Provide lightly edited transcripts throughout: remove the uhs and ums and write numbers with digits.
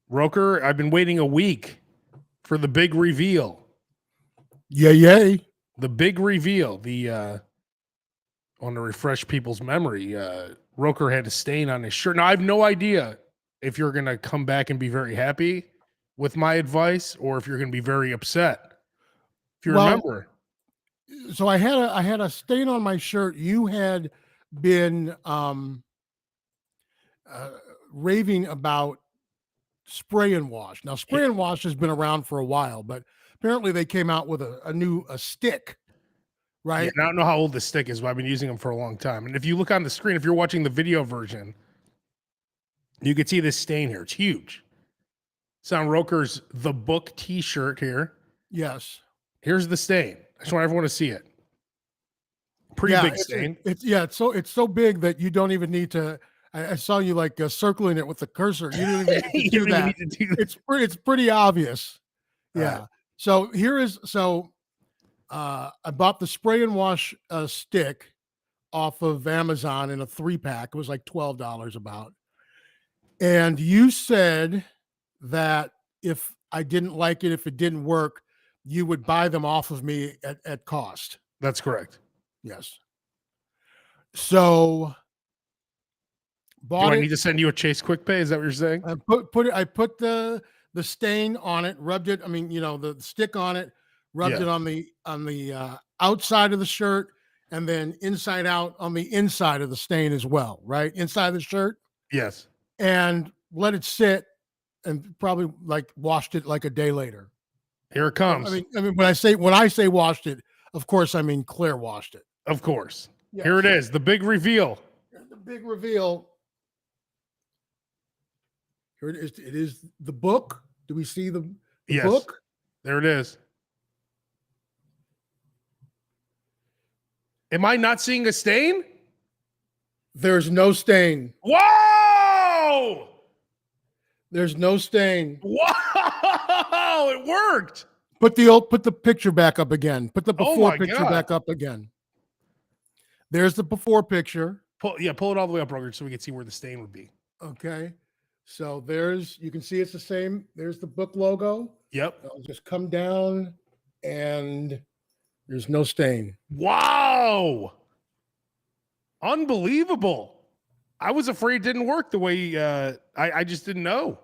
Roker, I've been waiting a week for the big reveal. Yay. The big reveal. I want to refresh people's memory. Roker had a stain on his shirt. Now, I have no idea if you're going to come back and be very happy with my advice or if you're going to be very upset. If you remember. So I had a stain on my shirt. You had been raving about spray and wash. Now, spray and wash has been around for a while, but apparently they came out with a new stick, right? Yeah, I don't know how old the stick is, but I've been using them for a long time. And if you look on the screen, if you're watching the video version, you can see this stain here. It's huge. It's on Roker's The Book t-shirt here. Yes. Here's the stain. I just want everyone to see it. Pretty big stain. It's so big that you don't even need to. I saw you like circling it with the cursor. You don't even need to do that. It's pretty obvious. Yeah. Right. So here is I bought the spray and wash stick off of Amazon in a 3-pack. It was like $12 about. And you said that if I didn't like it, if it didn't work, you would buy them off of me at cost. That's correct. Yes. So do I need to send you a Chase Quick Pay? Is that what you're saying? I put the stain on it, rubbed it. I mean, the stick on it, rubbed it on the outside of the shirt, and then inside out on the inside of the stain as well, right? Inside the shirt. Yes. And let it sit, and probably washed it like a day later. Here it comes. I mean, when I say washed it, of course I mean Claire washed it. Of course. Yes. Here it is, the big reveal. The big reveal. Here it is. It is the book. Do we see the book? There it is. Am I not seeing a stain? There's no stain. Whoa! There's no stain. Wow! It worked. Put the picture back up again. Put the before picture back up again. There's the before picture. Pull it all the way up, Roger, so we can see where the stain would be. Okay. So you can see it's the same. There's the book logo. Yep. I'll just come down and there's no stain. Wow. Unbelievable. I was afraid it didn't work the way I just didn't know.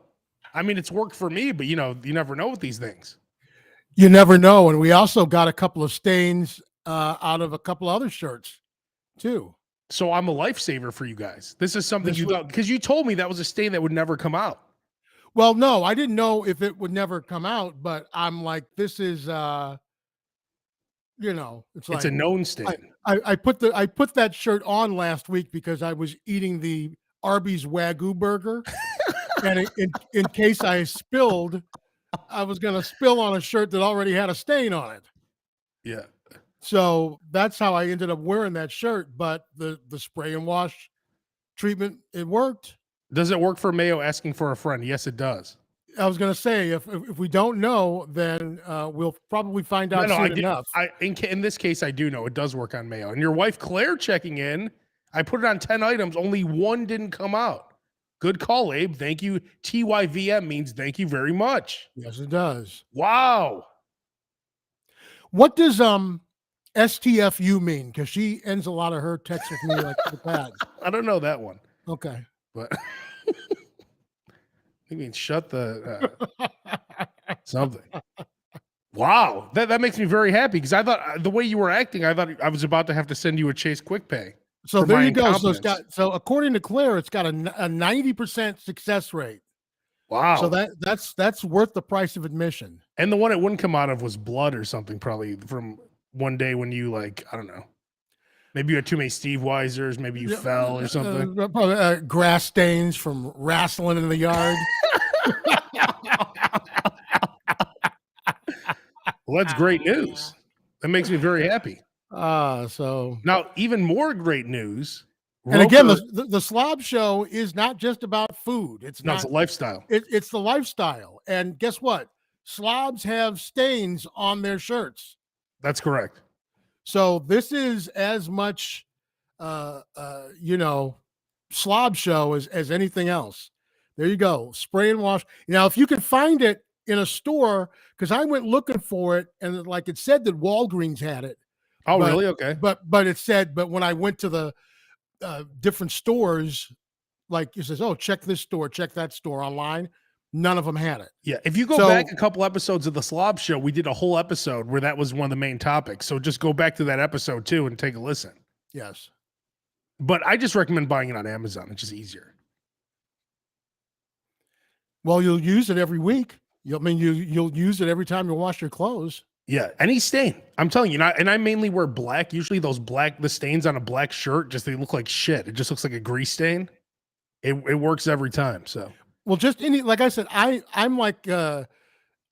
I mean, it's worked for me, but you never know with these things. You never know. And we also got a couple of stains out of a couple other shirts too. So I'm a lifesaver for you guys. This is something you thought, because you told me that was a stain that would never come out. Well, no, I didn't know if it would never come out, but I'm like, this is, it's a known stain. I put that shirt on last week because I was eating the Arby's Wagyu burger, and in case I spilled, I was going to spill on a shirt that already had a stain on it. Yeah. So that's how I ended up wearing that shirt. But the spray and wash treatment, it worked. Does it work for Mayo asking for a friend? Yes, it does. I was going to say, if we don't know, then we'll probably find out soon enough. In this case, I do know it does work on Mayo. And your wife, Claire, checking in, I put it on 10 items. Only one didn't come out. Good call, Abe. Thank you. TYVM means thank you very much. Yes, it does. Wow. What does STFU mean? Because she ends a lot of her texts with me like that. I don't know that one. Okay. But I mean, shut the something. Wow. That makes me very happy because I thought the way you were acting, I thought I was about to have to send you a Chase Quick Pay. So there you go. So according to Claire, it's got a 90% success rate. Wow. So that's worth the price of admission. And the one it wouldn't come out of was blood or something, probably from one day when you I don't know. Maybe you had too many Steve Weisers. Maybe you fell or something. Probably grass stains from wrestling in the yard. Well, that's great news. That makes me very happy. So now, even more great news. And again, the SLOB show is not just about food. It's a lifestyle. It's the lifestyle. And guess what? SLOBs have stains on their shirts. That's correct. So this is as much, SLOB show as anything else, There you go. Spray and wash. Now, if you can find it in a store, because I went looking for it, and like it said that Walgreens had it. Oh, really? Okay. But it said, but when I went to the different stores, like it says, oh, check this store, check that store online. None of them had it. Yeah. If you go back a couple episodes of the SLOB show, we did a whole episode where that was one of the main topics. So just go back to that episode too and take a listen. Yes. But I just recommend buying it on Amazon. It's just easier. Well, you'll use it every week. You'll use it every time you wash your clothes. Yeah, any stain. I'm telling you, and I mainly wear black. Usually the stains on a black shirt, they look like shit. It just looks like a grease stain. It works every time. So, well, just like I said, I'm like the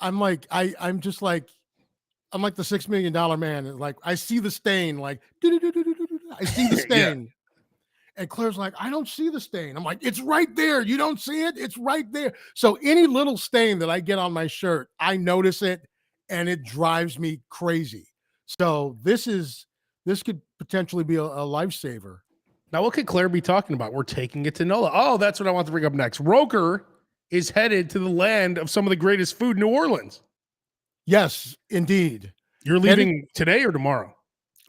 $6 million man. Like I see the stain, like I see the stain. Yeah. And Claire's like, I don't see the stain. I'm like, it's right there. You don't see it? It's right there. So any little stain that I get on my shirt, I notice it, and it drives me crazy. So this could potentially be a lifesaver. Now, what could Claire be talking about? We're taking it to NOLA. Oh, that's what I want to bring up next. Roker is headed to the land of some of the greatest food, New Orleans. Yes, indeed. You're leaving today or tomorrow?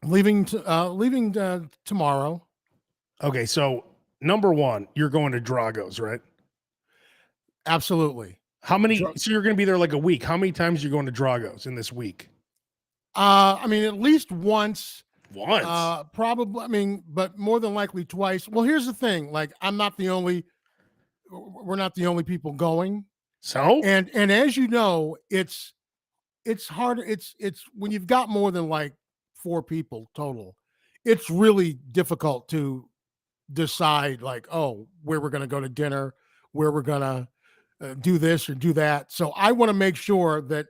Leaving tomorrow. Okay, so number one, you're going to Drago's, right? Absolutely. How many? So you're going to be there like a week. How many times are you going to Drago's in this week? I mean, at least once. Once? Probably. I mean, but more than likely twice. Well, here's the thing. Like, we're not the only people going. So? And as you know, it's harder. It's when you've got more than like 4 people total, it's really difficult to decide like, oh, where we're going to go to dinner, where we're going to do this or do that. So I want to make sure that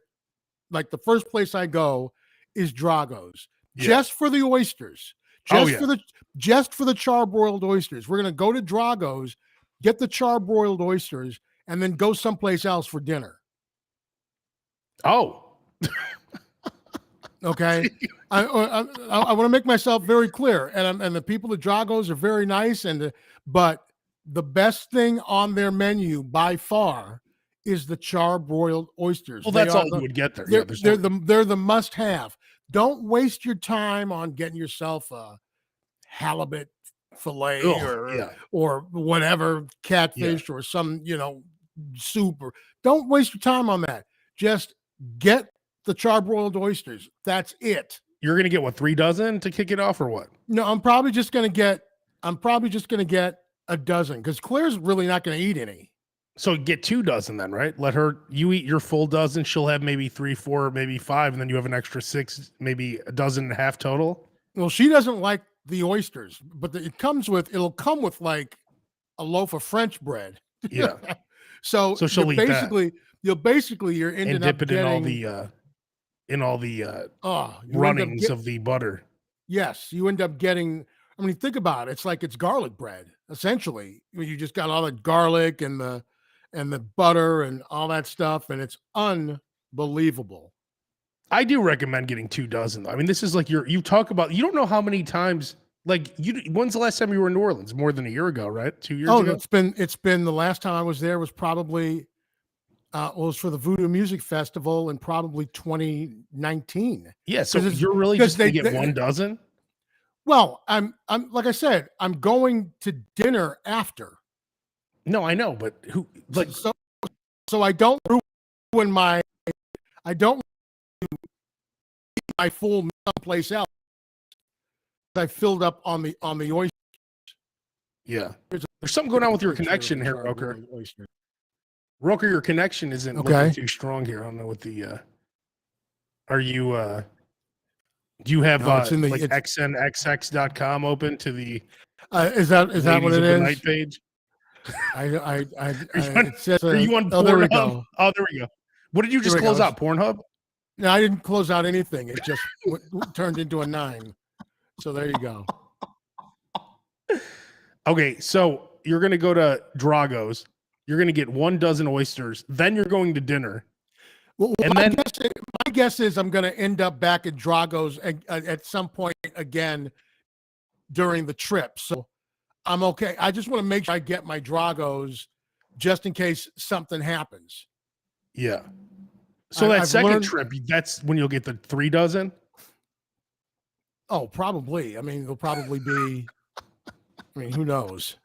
like the first place I go is Drago's, just for the oysters, just for the charbroiled oysters. We're going to go to Drago's, get the charbroiled oysters, and then go someplace else for dinner. Oh, okay. I want to make myself very clear, and the people at Drago's are very nice, but the best thing on their menu by far is the charbroiled oysters. Well, that's all you would get there. They're the must-have. Don't waste your time on getting yourself a halibut fillet or whatever, catfish or some soup. Or don't waste your time on that. Just get the charbroiled oysters. That's it. You're gonna get 3 dozen to kick it off, or what? No, I'm probably just gonna get a dozen because Claire's really not gonna eat any. So get 2 dozen then, right? You eat your full dozen. She'll have maybe 3, 4, maybe 5, and then you have an extra 6, maybe a dozen and a half total. Well, she doesn't like the oysters, but it'll come with like a loaf of French bread. Yeah. so she'll eat that. You're ending and up dip it getting in all the runnings of the butter. Yes, you end up getting. I mean, think about it. It's like it's garlic bread essentially. I mean, you just got all the garlic and the butter and all that stuff, and it's unbelievable. I do recommend getting 2 dozen. I mean, this is like you talk about. You don't know how many times. Like when's the last time you were in New Orleans? More than a year ago, right? 2 years ago. It's been the last time I was there was probably. It was for the Voodoo Music Festival in probably 2019. Yeah, so you're really just going to get 1 dozen? Well, I'm like I said, I'm going to dinner after. No, I know, but who like so I don't ruin my full meal someplace else. I filled up on the oysters. Yeah, there's something going on with your connection here, Roker. Roker, your connection isn't looking too strong here. I don't know what the are you do you have xnxx.com open to the is that what it is? Night page? It says, are you on Pornhub? There we go. Oh, there we go. What did you just close out? Pornhub? No, I didn't close out anything. It just turned into a 9. So there you go. Okay, so you're gonna go to Drago's. You're going to get 1 dozen oysters. Then you're going to dinner. Well, and my guess is I'm going to end up back at Drago's at some point again during the trip. So I'm okay. I just want to make sure I get my Drago's just in case something happens. Yeah. So that I've second learned, trip, that's when you'll get the 3 dozen. Oh, probably. I mean, it'll probably be. I mean, who knows?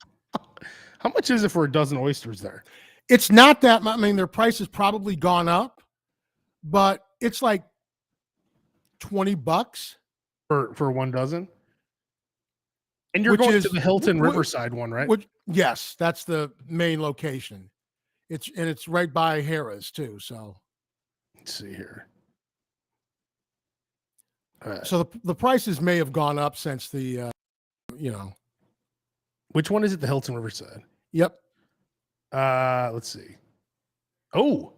How much is it for a dozen oysters there? It's not that much. I mean, their price has probably gone up, but it's like $20 for 1 dozen. And you're which going is to the Hilton Riverside one, right? Which, yes, that's the main location. It's right by Harrah's too. So let's see here. So the prices may have gone up since the, Which one is it? The Hilton Riverside. Yep. Let's see. Oh,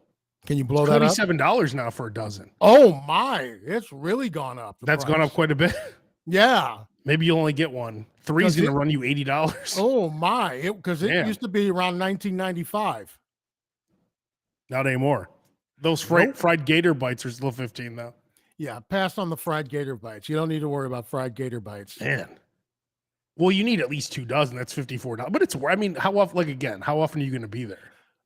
can you blow that up? $27 now for a dozen. Oh my, it's really gone up. That's gone up quite a bit. Yeah. Maybe you'll only get one. 3 is going to run you $80. Oh my, because it used to be around $19.95. Not anymore. Those fried gator bites are still $15 now. Yeah, pass on the fried gator bites. You don't need to worry about fried gator bites. Man. Well, you need at least 2 dozen. That's $54. But it's, I mean, how often, how often are you going to be there?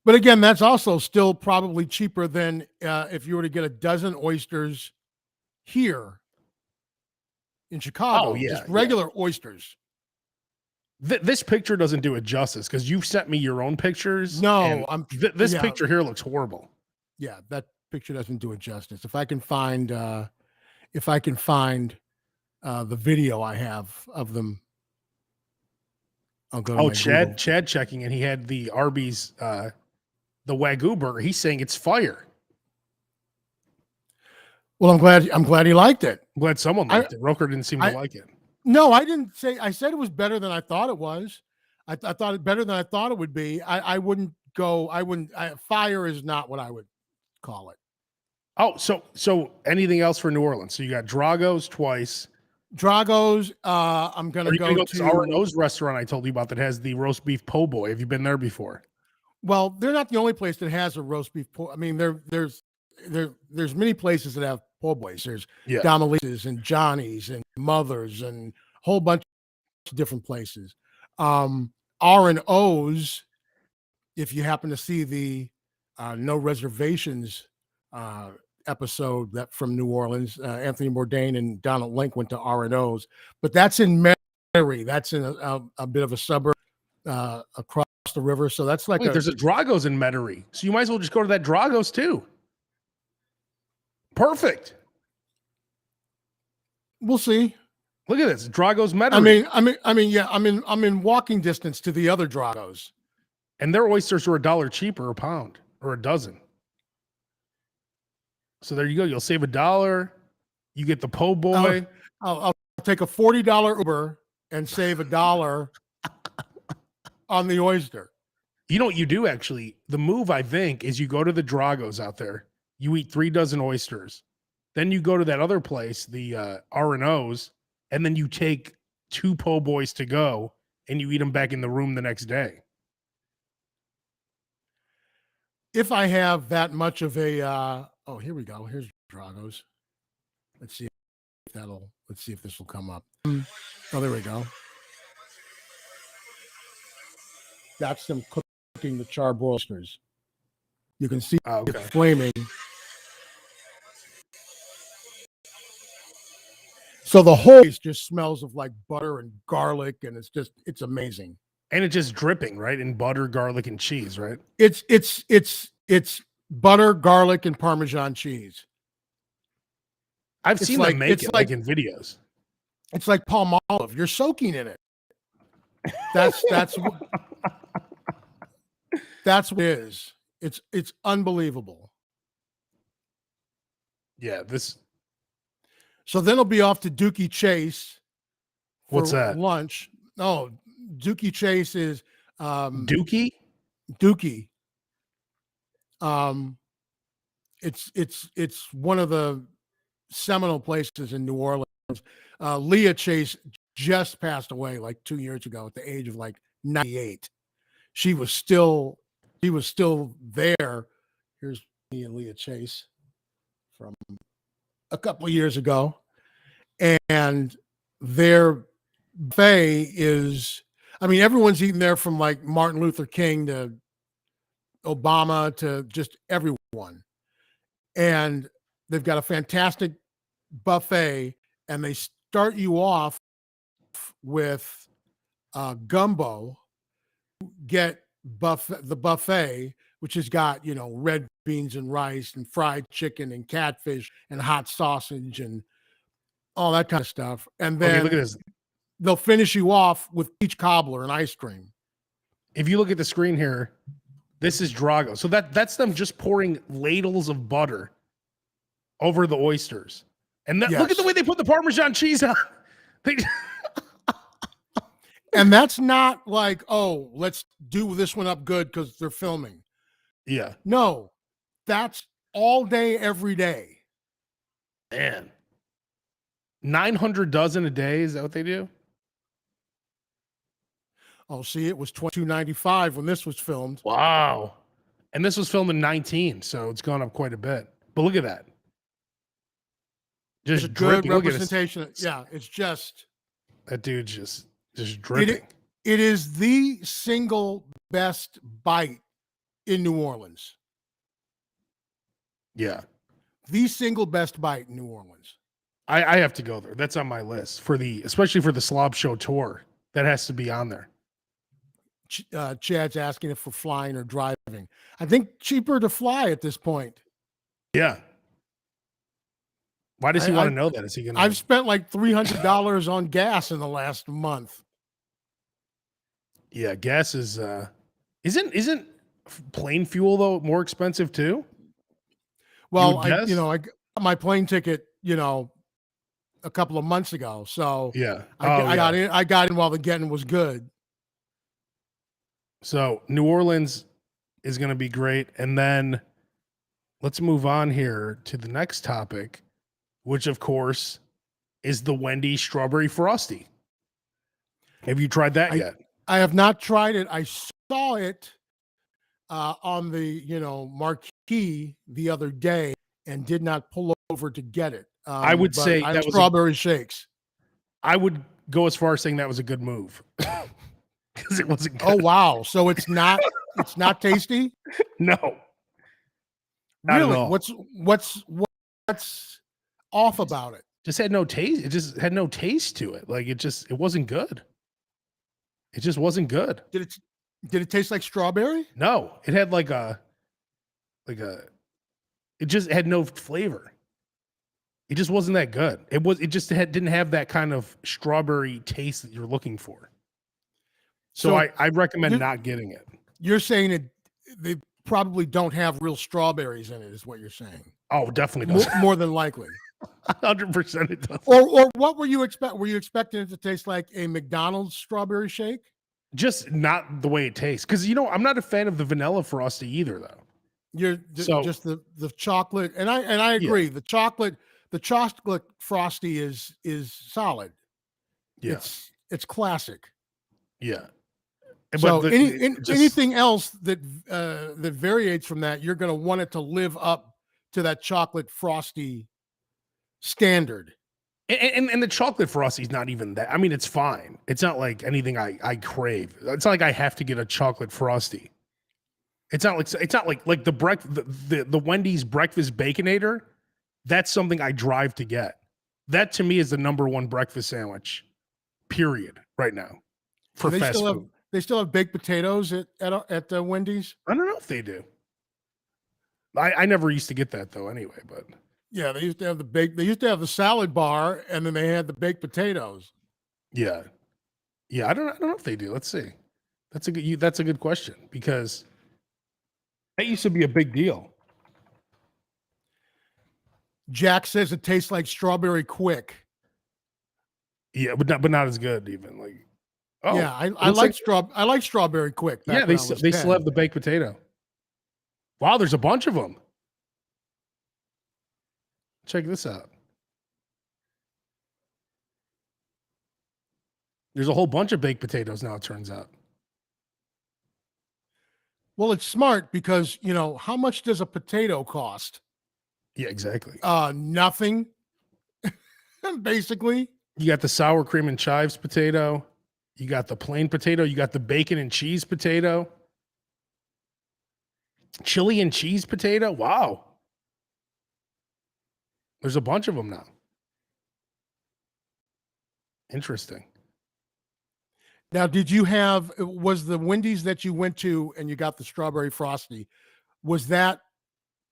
But again, that's also still probably cheaper than if you were to get a dozen oysters here in Chicago. Oh, yeah. Just regular oysters. This picture doesn't do it justice because you've sent me your own pictures. No, this picture here looks horrible. Yeah, that picture doesn't do it justice. If I can find the video I have of them, I'll go to my Google. Chad checking, and he had the Arby's the Wagyu burger. He's saying it's fire. Well, I'm glad he liked it. I'm glad someone liked it. Roker didn't seem to like it. No, I didn't say. I said it was better than I thought it was. I thought it better than I thought it would be. I wouldn't go. Fire is not what I would call it. Oh, so anything else for New Orleans? So you got Drago's twice. Drago's. I'm gonna go to R&O's restaurant I told you about that has the roast beef po' boy. Have you been there before? Well, they're not the only place that has a roast beef po'. I mean, there's many places that have po' boys. There's Domalice's and Johnny's and Mother's and a whole bunch of different places. R&O's, if you happen to see the No Reservations episode that from New Orleans, Anthony Bourdain and Donald Link went to R&O's, but that's in Metairie. That's in a bit of a suburb across the river. So that's like there's a Drago's in Metairie. So you might as well just go to that Drago's too. Perfect. We'll see. Look at this, Drago's Metairie. Yeah, I'm in walking distance to the other Drago's, and their oysters are $1 cheaper a pound or a dozen. So there you go. You'll save $1. You get the po' boy. I'll take a $40 Uber and save $1 on the oyster. You know what you do actually? The move I think is you go to the Drago's out there. You eat 3 dozen oysters. Then you go to that other place, the R&O's, and then you take 2 po' boys to go and you eat them back in the room the next day. If I have that much of a, here we go. Here's Drago's. Let's see if this will come up. Oh, there we go. That's them cooking the charbroiled oysters. You can see it flaming. So the whole place just smells of like butter and garlic, and it's amazing. And it's just dripping, right? In butter, garlic, and cheese, right? It's butter, garlic, and Parmesan cheese. I've seen them make it like in videos. It's like palm olive. You're soaking in it. That's what it is. It's unbelievable. Yeah, So then I'll be off to Dookie Chase. What's that? Lunch. Oh, Dookie Chase is Dookie. It's one of the seminal places in New Orleans. Leah Chase just passed away like 2 years ago at the age of like 98. She was still there. Here's me and Leah Chase from a couple of years ago, and their buffet is, everyone's eating there from like Martin Luther King to Obama to just everyone. And they've got a fantastic buffet, and they start you off with gumbo. Get the buffet, which has got, you know, red beans and rice and fried chicken and catfish and hot sausage and all that kind of stuff. And Okay, then look at this. they'll finish you off with peach cobbler and ice cream. If you look at the screen here, this is Drago. So that's them just pouring ladles of butter over the oysters. And that, look at the way they put the Parmesan cheese on. And that's not like, oh, let's do this one up good because they're filming. Yeah. No, that's all day, every day. Man. 900 dozen a day. Is that what they do? Oh, see, it was $22.95 when this was filmed. Wow. And this was filmed in 19, so it's gone up quite a bit. But look at that. Just it's dripping. Good representation. Yeah, it's just. That dude just dripping. It is the single best bite in New Orleans. Yeah. The single best bite in New Orleans. I have to go there. That's on my list especially for the SLOB show tour. That has to be on there. Chad's asking if we're flying or driving. I think cheaper to fly at this point. Yeah. Why does he want to know that? Is he gonna? I've spent like $300 on gas in the last month. Yeah, gas is isn't plane fuel though more expensive too? Well, I got my plane ticket, a couple of months ago. So yeah, I got in while the getting was good. So New Orleans is going to be great, and then let's move on here to the next topic, which of course is the Wendy strawberry frosty. Have you tried that yet? I have not tried it. I saw it on the marquee the other day and did not pull over to get it. I would say that was strawberry shakes. I would go as far as saying that was a good move because it wasn't good. Oh wow! So it's not tasty? No. Really? What's off about it? Just had no taste. It just had no taste to it. Like it wasn't good. It just wasn't good. Did it taste like strawberry? No, it had it just had no flavor. It just wasn't that good. Didn't have that kind of strawberry taste that you're looking for. So I recommend not getting it. You're saying they probably don't have real strawberries in it, is what you're saying. Oh, definitely does. More than likely. 100% it does. Or what were you Were you expecting it to taste like a McDonald's strawberry shake? Just not the way it tastes. Because I'm not a fan of the vanilla frosty either, though. Just the chocolate, and I agree. Yeah. The chocolate frosty is solid. Yeah. It's classic. Yeah. So anything else that variates from that, you're going to want it to live up to that chocolate frosty standard. And the chocolate frosty is not even that. I mean, it's fine. It's not like anything I crave. It's not like I have to get a chocolate frosty. It's not like the Wendy's breakfast baconator. That's something I drive to get. That to me is the number one breakfast sandwich, period, right now for fast food. They still have baked potatoes at Wendy's? I don't know if they do. I never used to get that though anyway, but yeah, they used to have the salad bar, and then they had the baked potatoes. Yeah. Yeah, I don't know if they do. Let's see. That's a good question, because that used to be a big deal. Jack says it tastes like strawberry quick. Yeah, but not as good even. Like, oh yeah, I like strawberry quick. Yeah, they still have the baked potato. Wow, there's a bunch of them. Check this out. There's a whole bunch of baked potatoes now, it turns out. Well, it's smart because, how much does a potato cost? Yeah, exactly. Nothing. Basically. You got the sour cream and chives potato. You got the plain potato. You got the bacon and cheese potato. Chili and cheese potato. Wow. There's a bunch of them now. Interesting. Now, was the Wendy's that you went to and you got the strawberry frosty, was that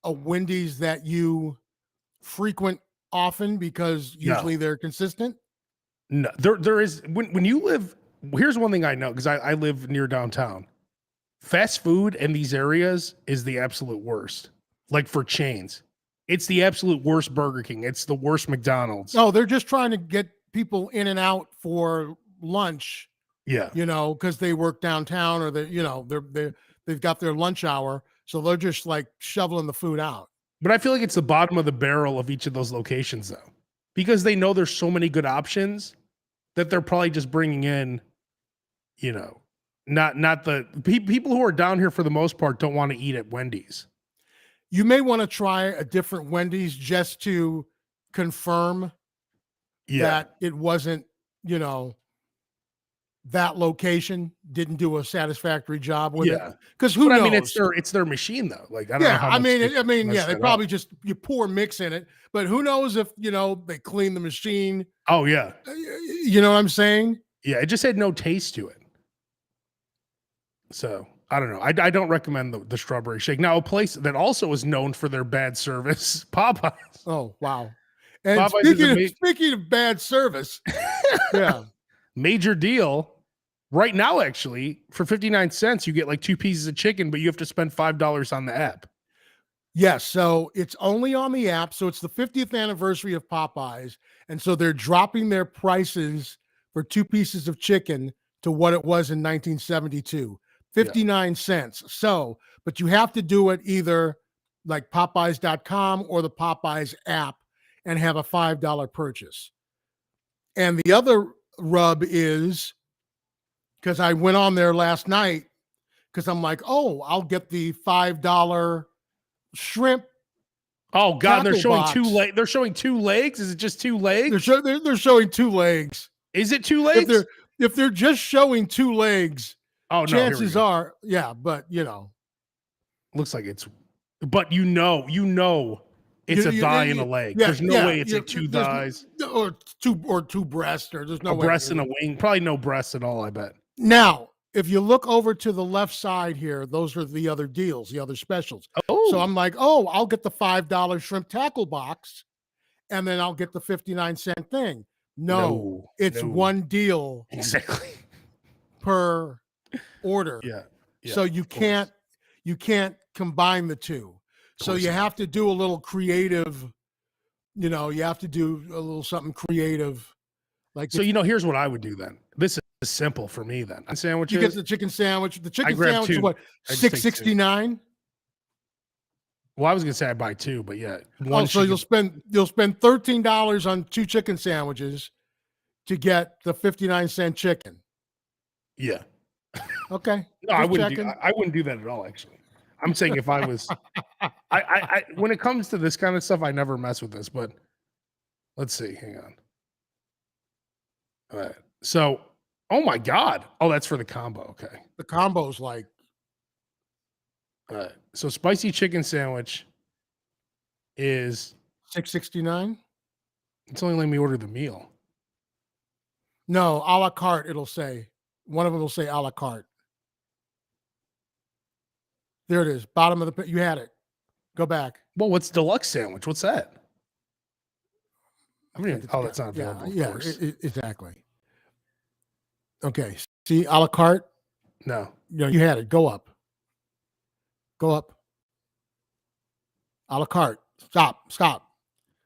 a Wendy's that you frequent often because usually they're consistent? No, there is when you live. Here's one thing I know because I live near downtown. Fast food in these areas is the absolute worst. Like for chains, it's the absolute worst Burger King. It's the worst McDonald's. No, they're just trying to get people in and out for lunch. Yeah, because they work downtown or they've got their lunch hour, so they're just like shoveling the food out. But I feel like it's the bottom of the barrel of each of those locations though, because they know there's so many good options that they're probably just bringing in, not the people who are down here for the most part don't want to eat at Wendy's. You may want to try a different Wendy's just to confirm that it wasn't, that location didn't do a satisfactory job with it. Because who knows? I mean, it's their machine though. Like I don't know how much they probably just you pour mix in it, but who knows if they clean the machine. Oh yeah, you know what I'm saying? Yeah, it just had no taste to it. So I don't know. I don't recommend the strawberry shake. Now, a place that also is known for their bad service, Popeyes. Oh wow! And speaking of bad service, yeah. Major deal right now, actually, for 59 cents, you get like 2 pieces of chicken, but you have to spend $5 on the app. Yes. So it's only on the app. So it's the 50th anniversary of Popeyes. And so they're dropping their prices for 2 pieces of chicken to what it was in 1972, 59 cents. So, but you have to do it either like Popeyes.com or the Popeyes app and have a $5 purchase. And the other rub is because I went on there last night because I'm like, oh, I'll get the $5 shrimp. Oh God, they're showing box. 2 legs. They're showing 2 legs. Is it just 2 legs? They're showing 2 legs. Is it 2 legs? If they're just showing 2 legs, oh no, chances are, but looks like it's, but it's a thigh and a leg. There's no way it's like 2 thighs or two breasts, or there's no way. Breast and a wing. Probably no breasts at all, I bet. Now, if you look over to the left side here, those are the other deals, the other specials. Oh. So I'm like, I'll get the $5 shrimp tackle box, and then I'll get the 59-cent thing. No, it's one deal exactly per order. Yeah. So you can't combine the two. So you have to do a little creative, you have to do a little something creative. Like so, here's what I would do then. This is simple for me then. Sandwiches. You get the chicken sandwich. The chicken sandwich is what, $6.69? Well, I was gonna say I buy 2, but yeah. So you'll spend $13 on 2 chicken sandwiches to get the 59-cent chicken. Yeah. Okay. No, I wouldn't do that at all, actually. I'm saying if I was, I when it comes to this kind of stuff, I never mess with this. But let's see. Hang on. All right. So, oh my God. Oh, that's for the combo. Okay. The combo's like. All right. So, spicy chicken sandwich is $6.69. It's only letting me order the meal. No, a la carte. It'll say one of them will say a la carte. There it is. Bottom of the you had it. Go back. Well, what's deluxe sandwich? What's that? I mean, that's not available. Yeah, exactly. Okay. See, a la carte? No. You had it. Go up. Go up. A la carte. Stop.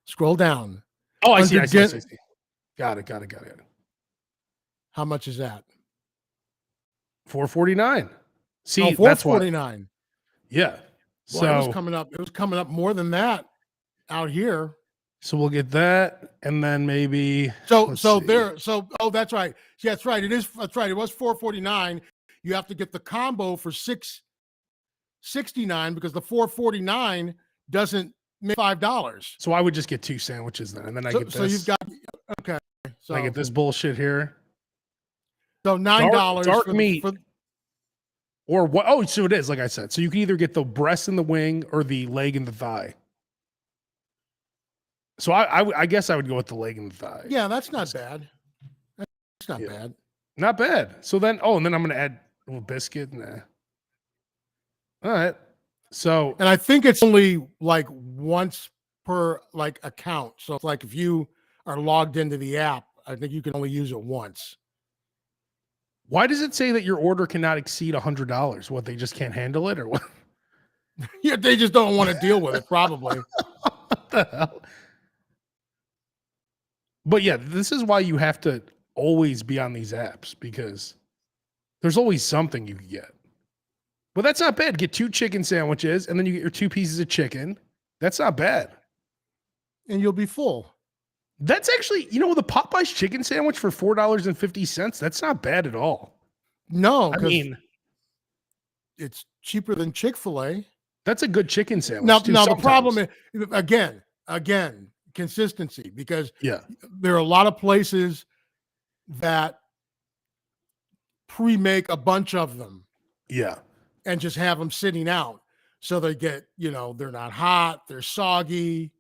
Scroll down. Oh, I see. Got it. How much is that? $4.49. See, $4.49. Yeah. Well, so it was coming up more than that out here. So we'll get that, and then maybe that's right. Yeah, that's right. That's right. It was $4.49. You have to get the combo for $6.69 because the $4.49 doesn't make $5. So I would just get 2 sandwiches then, and then I get this. So you've got okay. So I get this bullshit here. So $9 dark meat. Or what? Oh, so it is, like I said. So you can either get the breast and the wing or the leg and the thigh. So I guess I would go with the leg and the thigh. Yeah, that's not bad. That's not bad. Not bad. So then, and then I'm going to add a little biscuit. Nah. All right. So. And I think it's only like once per like account. So it's like if you are logged into the app, I think you can only use it once. Why does it say that your order cannot exceed $100? What, they just can't handle it or what? Yeah, they just don't want to deal with it, probably. What the hell? But yeah, this is why you have to always be on these apps, because there's always something you can get. But that's not bad. Get 2 chicken sandwiches and then you get your 2 pieces of chicken. That's not bad. And you'll be full. That's actually, the Popeye's chicken sandwich for $4.50, that's not bad at all. No, I mean, it's cheaper than Chick-fil-A. That's a good chicken sandwich. Now the problem is, again, consistency, because there are a lot of places that pre-make a bunch of them. Yeah. And just have them sitting out. So they get, they're not hot, they're soggy.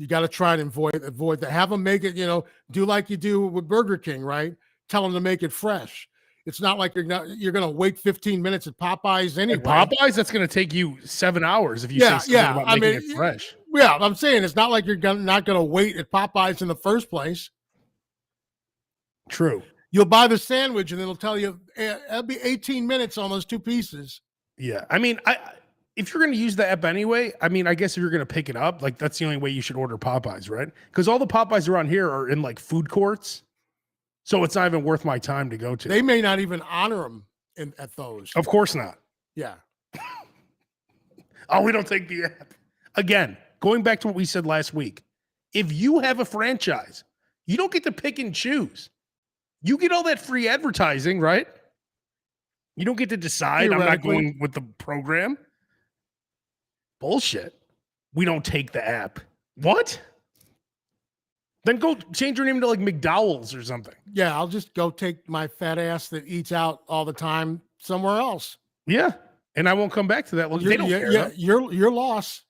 You got to try to avoid that. Have them make it, do like you do with Burger King, right? Tell them to make it fresh. It's not like you're going to wait 15 minutes at Popeyes anyway. At Popeyes, that's going to take you 7 hours if you say something about making it fresh. Yeah, I'm saying it's not like you're not going to wait at Popeyes in the first place. True. You'll buy the sandwich and it'll tell you it'll be 18 minutes on those 2 pieces. Yeah. I mean, if you're going to use the app anyway, I mean, I guess if you're going to pick it up, like that's the only way you should order Popeyes, right? Because all the Popeyes around here are in like food courts. So it's not even worth my time to go to. They may not even honor them at those. Of course not. Yeah. Oh, we don't take the app. Again, going back to what we said last week. If you have a franchise, you don't get to pick and choose. You get all that free advertising, right? You don't get to decide, I'm not going with the program. Bullshit. We don't take the app. What? Then go change your name to like McDowell's or something. Yeah, I'll just go take my fat ass that eats out all the time somewhere else. Yeah, and I won't come back to that. Well, they don't care. Yeah, your loss.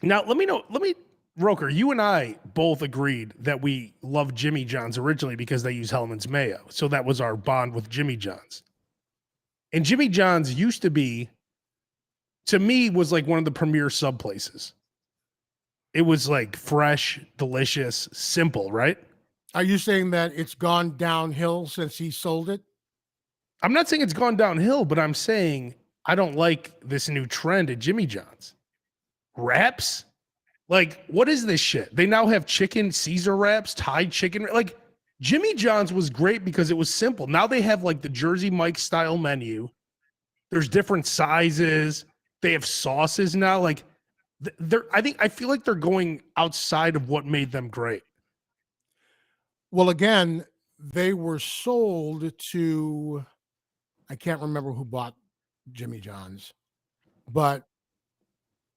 Now, Roker, you and I both agreed that we loved Jimmy John's originally because they use Hellman's mayo. So that was our bond with Jimmy John's. And Jimmy John's used to be, to me, was like one of the premier sub places. It was like fresh, delicious, simple, right? Are you saying that it's gone downhill since he sold it? I'm not saying it's gone downhill, but I'm saying I don't like this new trend at Jimmy John's. Wraps? Like, what is this shit? They now have chicken Caesar wraps, Thai chicken. Like, Jimmy John's was great because it was simple. Now they have like the Jersey Mike style menu. There's different sizes. They have sauces now. Like, I feel like they're going outside of what made them great. Well, again, they were sold to, I can't remember who bought Jimmy John's, but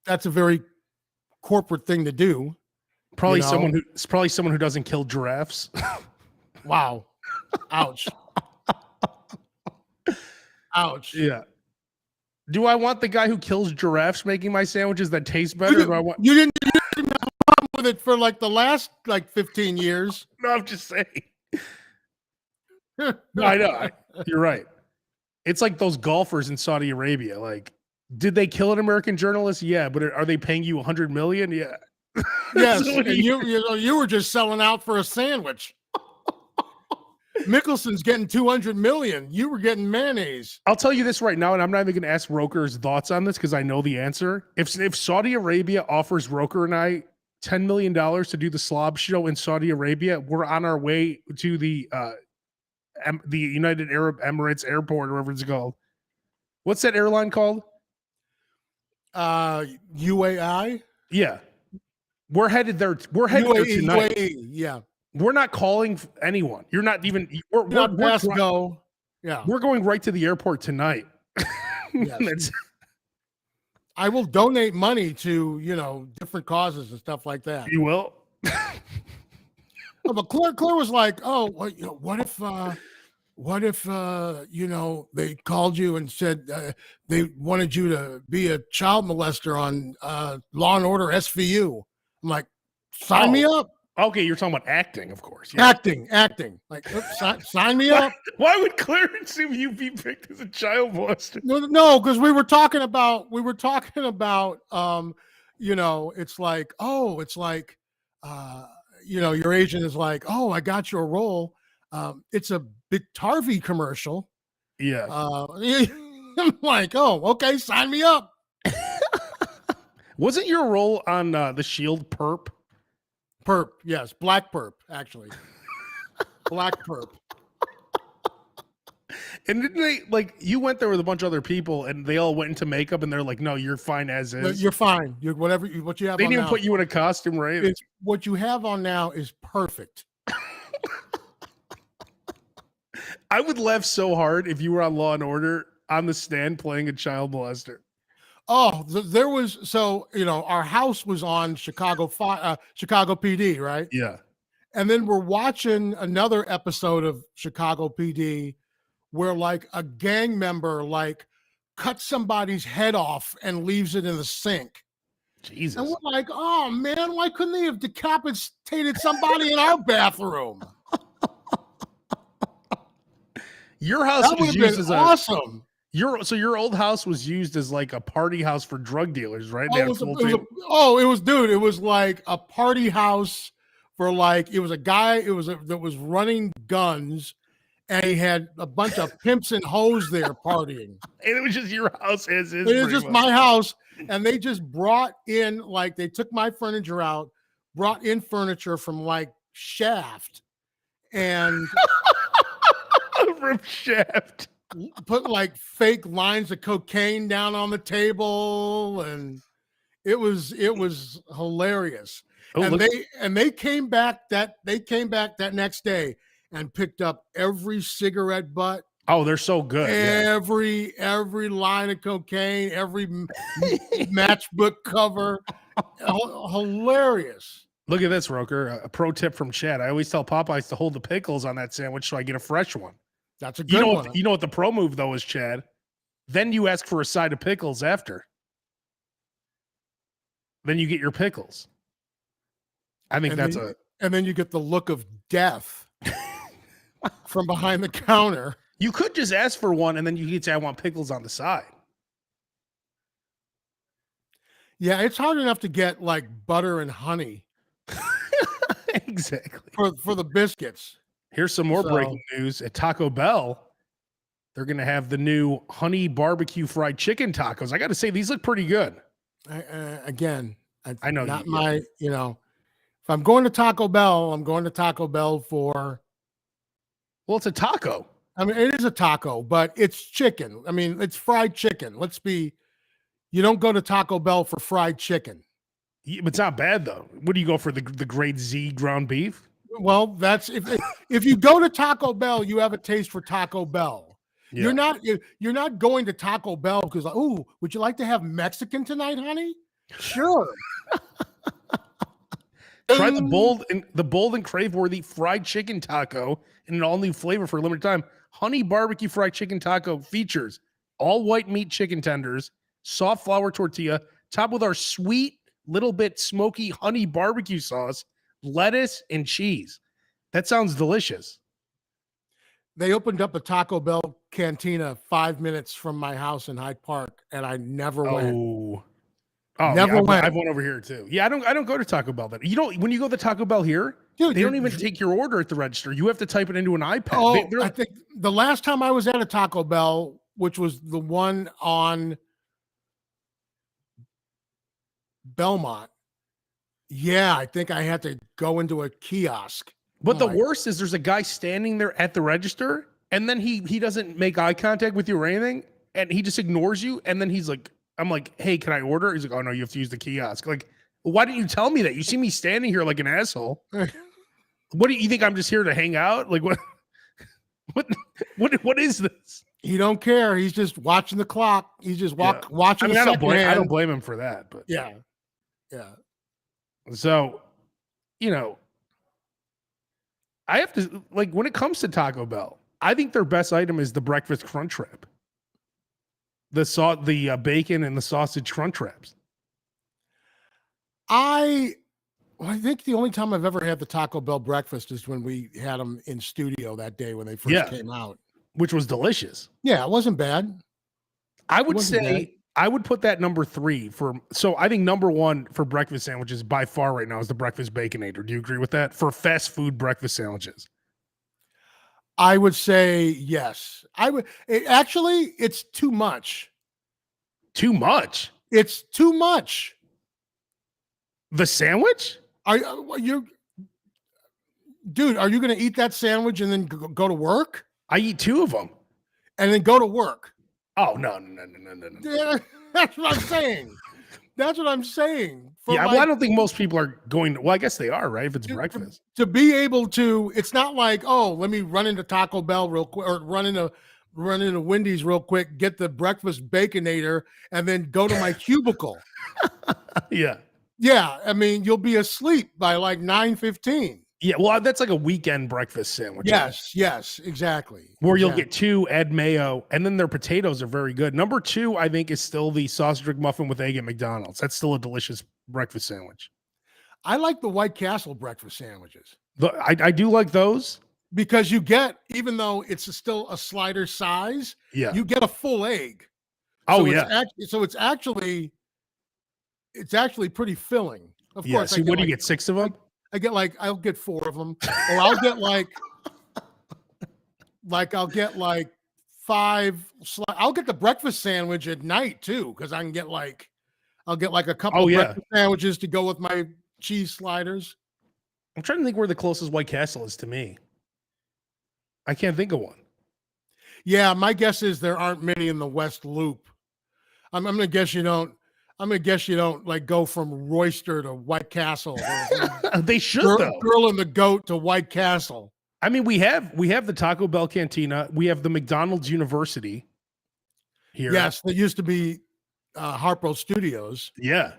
that's a very corporate thing to do. Probably someone who doesn't kill giraffes. Wow. Ouch. Ouch. Yeah. Do I want the guy who kills giraffes making my sandwiches that taste better? You didn't have a problem with it for like the last 15 years. No, I'm just saying. No, I know. You're right. It's like those golfers in Saudi Arabia. Like, did they kill an American journalist? Yeah, but are they paying you $100 million? Yeah. Yes, and you were just selling out for a sandwich. Mickelson's getting $200 million. You were getting mayonnaise. I'll tell you this right now, and I'm not even going to ask Roker's thoughts on this because I know the answer. If Saudi Arabia offers Roker and I $10 million to do the SLOB show in Saudi Arabia, we're on our way to the United Arab Emirates airport, or whatever it's called. What's that airline called? UAI. Yeah, we're headed there. We're headed there tonight. UAE, yeah. We're not calling anyone. You're not even. We're go. Yeah, we're going right to the airport tonight. Yes. I will donate money to different causes and stuff like that. You will. But Claire was like, "Oh, what if what if they called you and said they wanted you to be a child molester on Law and Order SVU? I'm like, sign me up. Okay, you're talking about acting, of course. Yeah. Acting. Like, sign me up. Why would Clarence assume you be picked as a child molester? No, because we were talking about, it's like, your agent is like, oh, I got your role. It's a Big Tarvey commercial. Yeah. I'm like, oh, okay, sign me up. Wasn't your role on the Shield Perp? Perp, yes, black perp, actually. Black perp. And didn't they, like, you went there with a bunch of other people and they all went into makeup and they're like, no, you're fine as is. You're fine. What you have. They on didn't even now, put you in a costume, right? What you have on now is perfect. I would laugh so hard if you were on Law and Order on the stand playing a child molester. Oh, there was, our house was on Chicago PD, right? Yeah. And then we're watching another episode of Chicago PD where like a gang member like cuts somebody's head off and leaves it in the sink. Jesus. And we're like, oh man, why couldn't they have decapitated somebody in our bathroom? Your house was used as awesome. Your old house was used as like a party house for drug dealers, right? It was like a party house for like, it was a guy that was running guns, and he had a bunch of pimps and hoes there partying. And it was just your house as is. It was just my house, and they just brought in, like, they took my furniture out, brought in furniture from like Shaft, and from Shaft. Put like fake lines of cocaine down on the table, and it was hilarious. Oh, and they came back that next day and picked up every cigarette butt. Oh, they're so good. Every line of cocaine, every matchbook cover. Hilarious. Look at this, Roker. A pro tip from Chad. I always tell Popeyes to hold the pickles on that sandwich so I get a fresh one. That's a good one. You know what the pro move though is, Chad? Then you ask for a side of pickles after. Then you get your pickles. I think and then you get the look of death from behind the counter. You could just ask for one and then you could say, I want pickles on the side. Yeah, it's hard enough to get like butter and honey. Exactly. For the biscuits. Here's some more breaking news. At Taco Bell, they're going to have the new honey barbecue fried chicken tacos. I got to say, these look pretty good. I know. If I'm going to Taco Bell, I'm going to Taco Bell for... Well, it's a taco. I mean, it is a taco, but it's chicken. I mean, it's fried chicken. You don't go to Taco Bell for fried chicken. Yeah, but it's not bad, though. What do you go for, the grade Z ground beef? Well, that's if you go to Taco Bell, you have a taste for Taco Bell. Yeah. You're not going to Taco Bell because, oh, would you like to have Mexican tonight, honey? Sure. Try the bold and crave-worthy fried chicken taco in an all-new flavor for a limited time. Honey barbecue fried chicken taco features all white meat chicken tenders, soft flour tortilla, topped with our sweet, little bit smoky honey barbecue sauce, lettuce, and cheese. That sounds delicious. They opened up a Taco Bell cantina 5 minutes from my house in Hyde Park, and I never went. Never went. I've went over here too. Yeah, I don't go to Taco Bell. But when you go to Taco Bell here, dude, they don't even take your order at the register. You have to type it into an iPad. I think the last time I was at a Taco Bell, which was the one on Belmont, yeah, I think I had to go into a kiosk. But the worst is there's a guy standing there at the register, and then he doesn't make eye contact with you or anything, and he just ignores you. And then he's like, I'm like, hey, can I order? He's like, oh no, you have to use the kiosk. Like, why didn't you tell me that? You see me standing here like an asshole. What do you think? I'm just here to hang out? Like, what is this? He don't care. He's just watching the clock. He's just watching. I don't blame him for that. But yeah. So, I have to, like, when it comes to Taco Bell, I think their best item is the breakfast crunch wrap. The bacon and the sausage crunch wraps. I think the only time I've ever had the Taco Bell breakfast is when we had them in studio that day when they first came out, which was delicious. Yeah, it wasn't bad. I would say I would put that number 3 for. So I think number 1 for breakfast sandwiches by far right now is the breakfast Baconator. Do you agree with that for fast food breakfast sandwiches? I would say yes. Actually, it's too much. Too much? It's too much. The sandwich? Dude, are you going to eat that sandwich and then go to work? I eat 2 of them. And then go to work. Oh, no. That's what I'm saying. That's what I'm saying. Well, I don't think most people are going to, well, I guess they are, right? If it's breakfast. To be able to, it's not like, oh, let me run into Taco Bell real quick or run into Wendy's real quick, get the breakfast Baconator, and then go to my cubicle. Yeah. Yeah. I mean, you'll be asleep by like 9:15. Yeah, well, that's like a weekend breakfast sandwich. Yes, exactly. Where you'll get 2, add mayo, and then their potatoes are very good. Number 2, I think, is still the sausage McMuffin with egg at McDonald's. That's still a delicious breakfast sandwich. I like the White Castle breakfast sandwiches. I do like those. Because you get, even though it's still a slider size, you get a full egg. So it's actually pretty filling. Of course. So what do you get? 6 of them? I'll get 4 of them, or I'll get I'll get 5. I'll get the breakfast sandwich at night too, because I can get I'll get a couple of breakfast sandwiches to go with my cheese sliders. I'm trying to think where the closest White Castle is to me. I can't think of one. Yeah, my guess is there aren't many in the West Loop. I'm gonna guess you don't. I'm gonna guess you don't go from Royster to White Castle. They should though. Girl and the Goat to White Castle. I mean, we have the Taco Bell Cantina. We have the McDonald's University here. Yes, that used to be Harpo Studios. Yeah,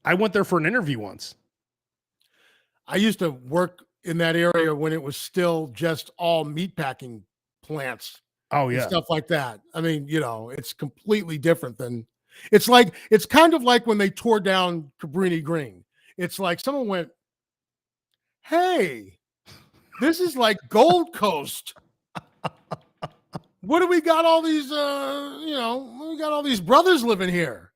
I went there for an interview once. I used to work in that area when it was still just all meatpacking plants. Oh yeah, stuff like that. I mean, it's completely different than. It's kind of like when they tore down Cabrini Green. It's like someone went, "Hey, this is like Gold Coast. What do we got all these? We got all these brothers living here.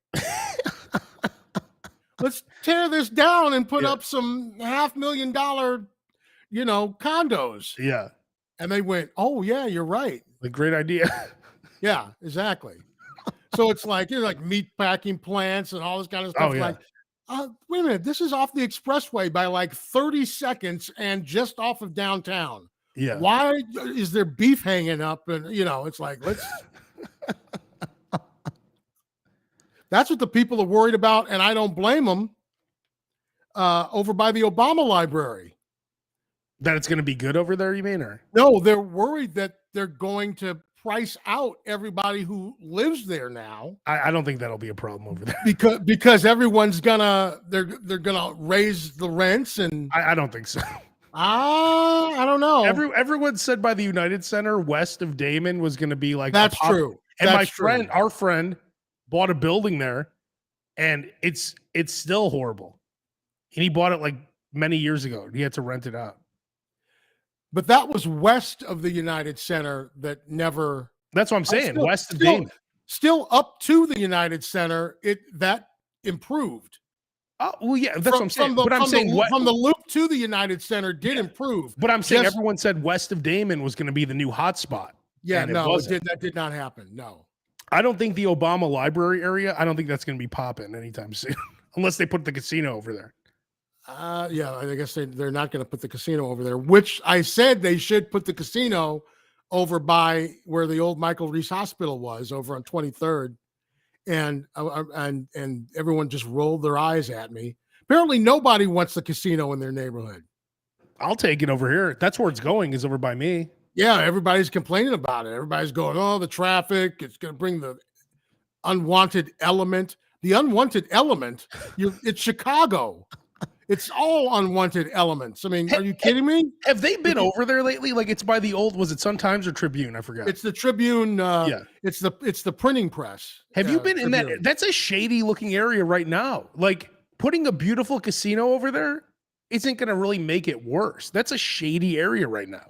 Let's tear this down and put up some $500,000, condos." Yeah, and they went, "Oh yeah, you're right. A great idea." Yeah, exactly. So it's like meat packing plants and all this kind of stuff. Oh, yeah. Wait a minute, this is off the expressway by 30 seconds and just off of downtown. Yeah. Why is there beef hanging up? And it's like, let's. That's what the people are worried about, and I don't blame them. Over by the Obama library. That it's going to be good over there, you mean? Or no, they're worried that they're going to price out everybody who lives there now. I don't think that'll be a problem over there because everyone's they're gonna raise the rents, and I don't think so. I don't know. Everyone said by the United Center west of Damon was going to be that's true. And that's our friend bought a building there, and it's still horrible. And he bought it many years ago. He had to rent it out. But that was west of the United Center that never. That's what I'm saying. West of Damon. Still up to the United Center, that improved. Oh, well, yeah, that's what I'm saying. But I'm saying from the loop to the United Center did improve. But I'm saying everyone said west of Damon was going to be the new hotspot. Yeah, no, that did not happen. No. I don't think the Obama library area, I don't think that's going to be popping anytime soon, unless they put the casino over there. Yeah, I guess they're not going to put the casino over there, which I said they should put the casino over by where the old Michael Reese Hospital was over on 23rd. And everyone just rolled their eyes at me. Apparently nobody wants the casino in their neighborhood. I'll take it over here. That's where it's going, is over by me. Yeah, everybody's complaining about it. Everybody's going, oh, the traffic, it's going to bring the unwanted element. The unwanted element, it's Chicago. It's all unwanted elements. I mean, are you kidding me? Have they been over there lately? Like, it's by the old, was it Sun Times or Tribune? I forgot. It's the Tribune. Yeah. It's the printing press. Have you been in Tribune. that? That's a shady looking area right now. Like, putting a beautiful casino over there isn't going to really make it worse. That's a shady area right now.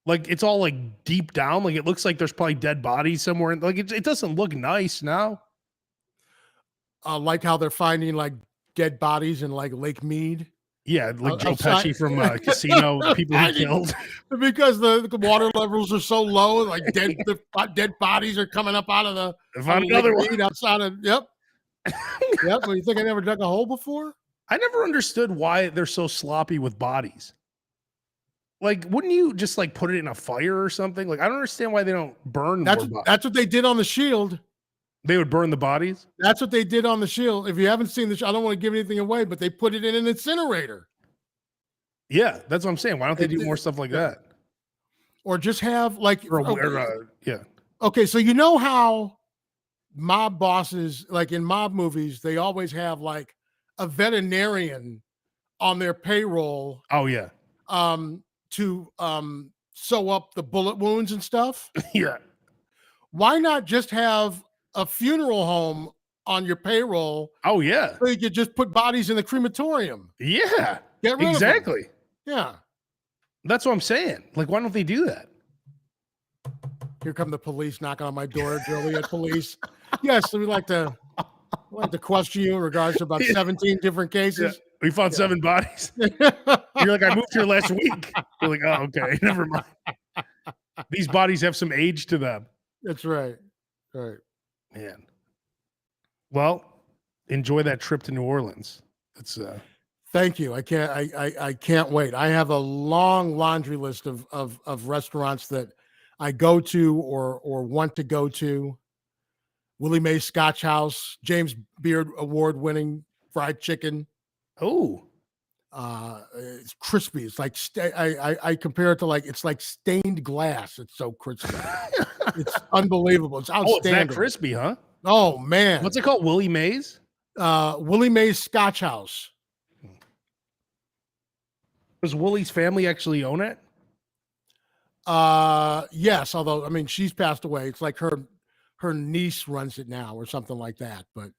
Like, it's all like deep down. Like, it looks like there's probably dead bodies somewhere. Like, it doesn't look nice now. Like how they're finding like dead bodies in like Lake Mead. Yeah, like Joe Pesci from Casino, the people he killed. Because the water levels are so low, like dead bodies are coming up out of the another one outside of yep. Well, you think I never dug a hole before? I never understood why they're so sloppy with bodies. Like, wouldn't you just like put it in a fire or something? Like, I don't understand why they don't burn. That's what they did on the Shield. They would burn the bodies? That's what they did on the Shield. If you haven't seen I don't want to give anything away, but they put it in an incinerator. Yeah, that's what I'm saying. Why don't they do more stuff like that? Or just have like yeah. Okay, so you know how mob bosses, like in mob movies, they always have like a veterinarian on their payroll. Oh yeah. To sew up the bullet wounds and stuff. Yeah. Why not just have a funeral home on your payroll? Oh yeah. So you could just put bodies in the crematorium. Yeah. Get rid exactly. Of them. Yeah. That's what I'm saying. Like, why don't they do that? Here come the police knocking on my door, Joliet police. Yes, so we'd like to question you in regards to about 17 different cases. Yeah. We found 7 bodies. You're like, I moved here last week. You're like, oh, okay, never mind. These bodies have some age to them. That's right. Right. Man. Well, enjoy that trip to New Orleans. It's Thank you. I can't wait. I have a long laundry list of restaurants that I go to or want to go to. Willie Mae's Scotch House, James Beard Award-winning fried chicken. Oh, it's crispy. It's like I compare it to it's like stained glass. It's so crispy. It's unbelievable. It's outstanding. Oh, it's that crispy, huh? Oh man. What's it called? Willie Mae's? Willie Mae's Scotch House. Does Willie's family actually own it? Yes, although I mean she's passed away. It's like her niece runs it now or something like that, but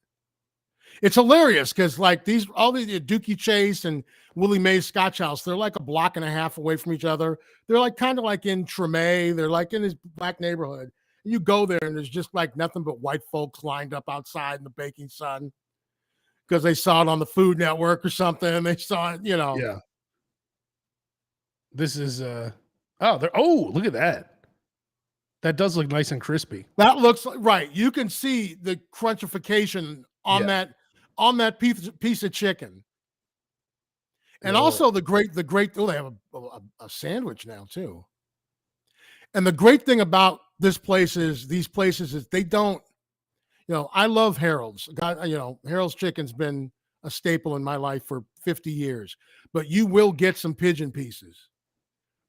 it's hilarious because like all the Dookie Chase and Willie Mae's Scotch House, they're like a block and a half away from each other. They're like kind of like in Treme. They're like in this black neighborhood. And you go there and there's just like nothing but white folks lined up outside in the baking sun because they saw it on the Food Network or something. They saw it, Yeah. This is look at that. That does look nice and crispy. That looks right. You can see the crunchification on that piece of chicken. And also the great, they have a sandwich now too. And the great thing about these places is they don't, I love Harold's. Harold's Chicken's been a staple in my life for 50 years, but you will get some pigeon pieces.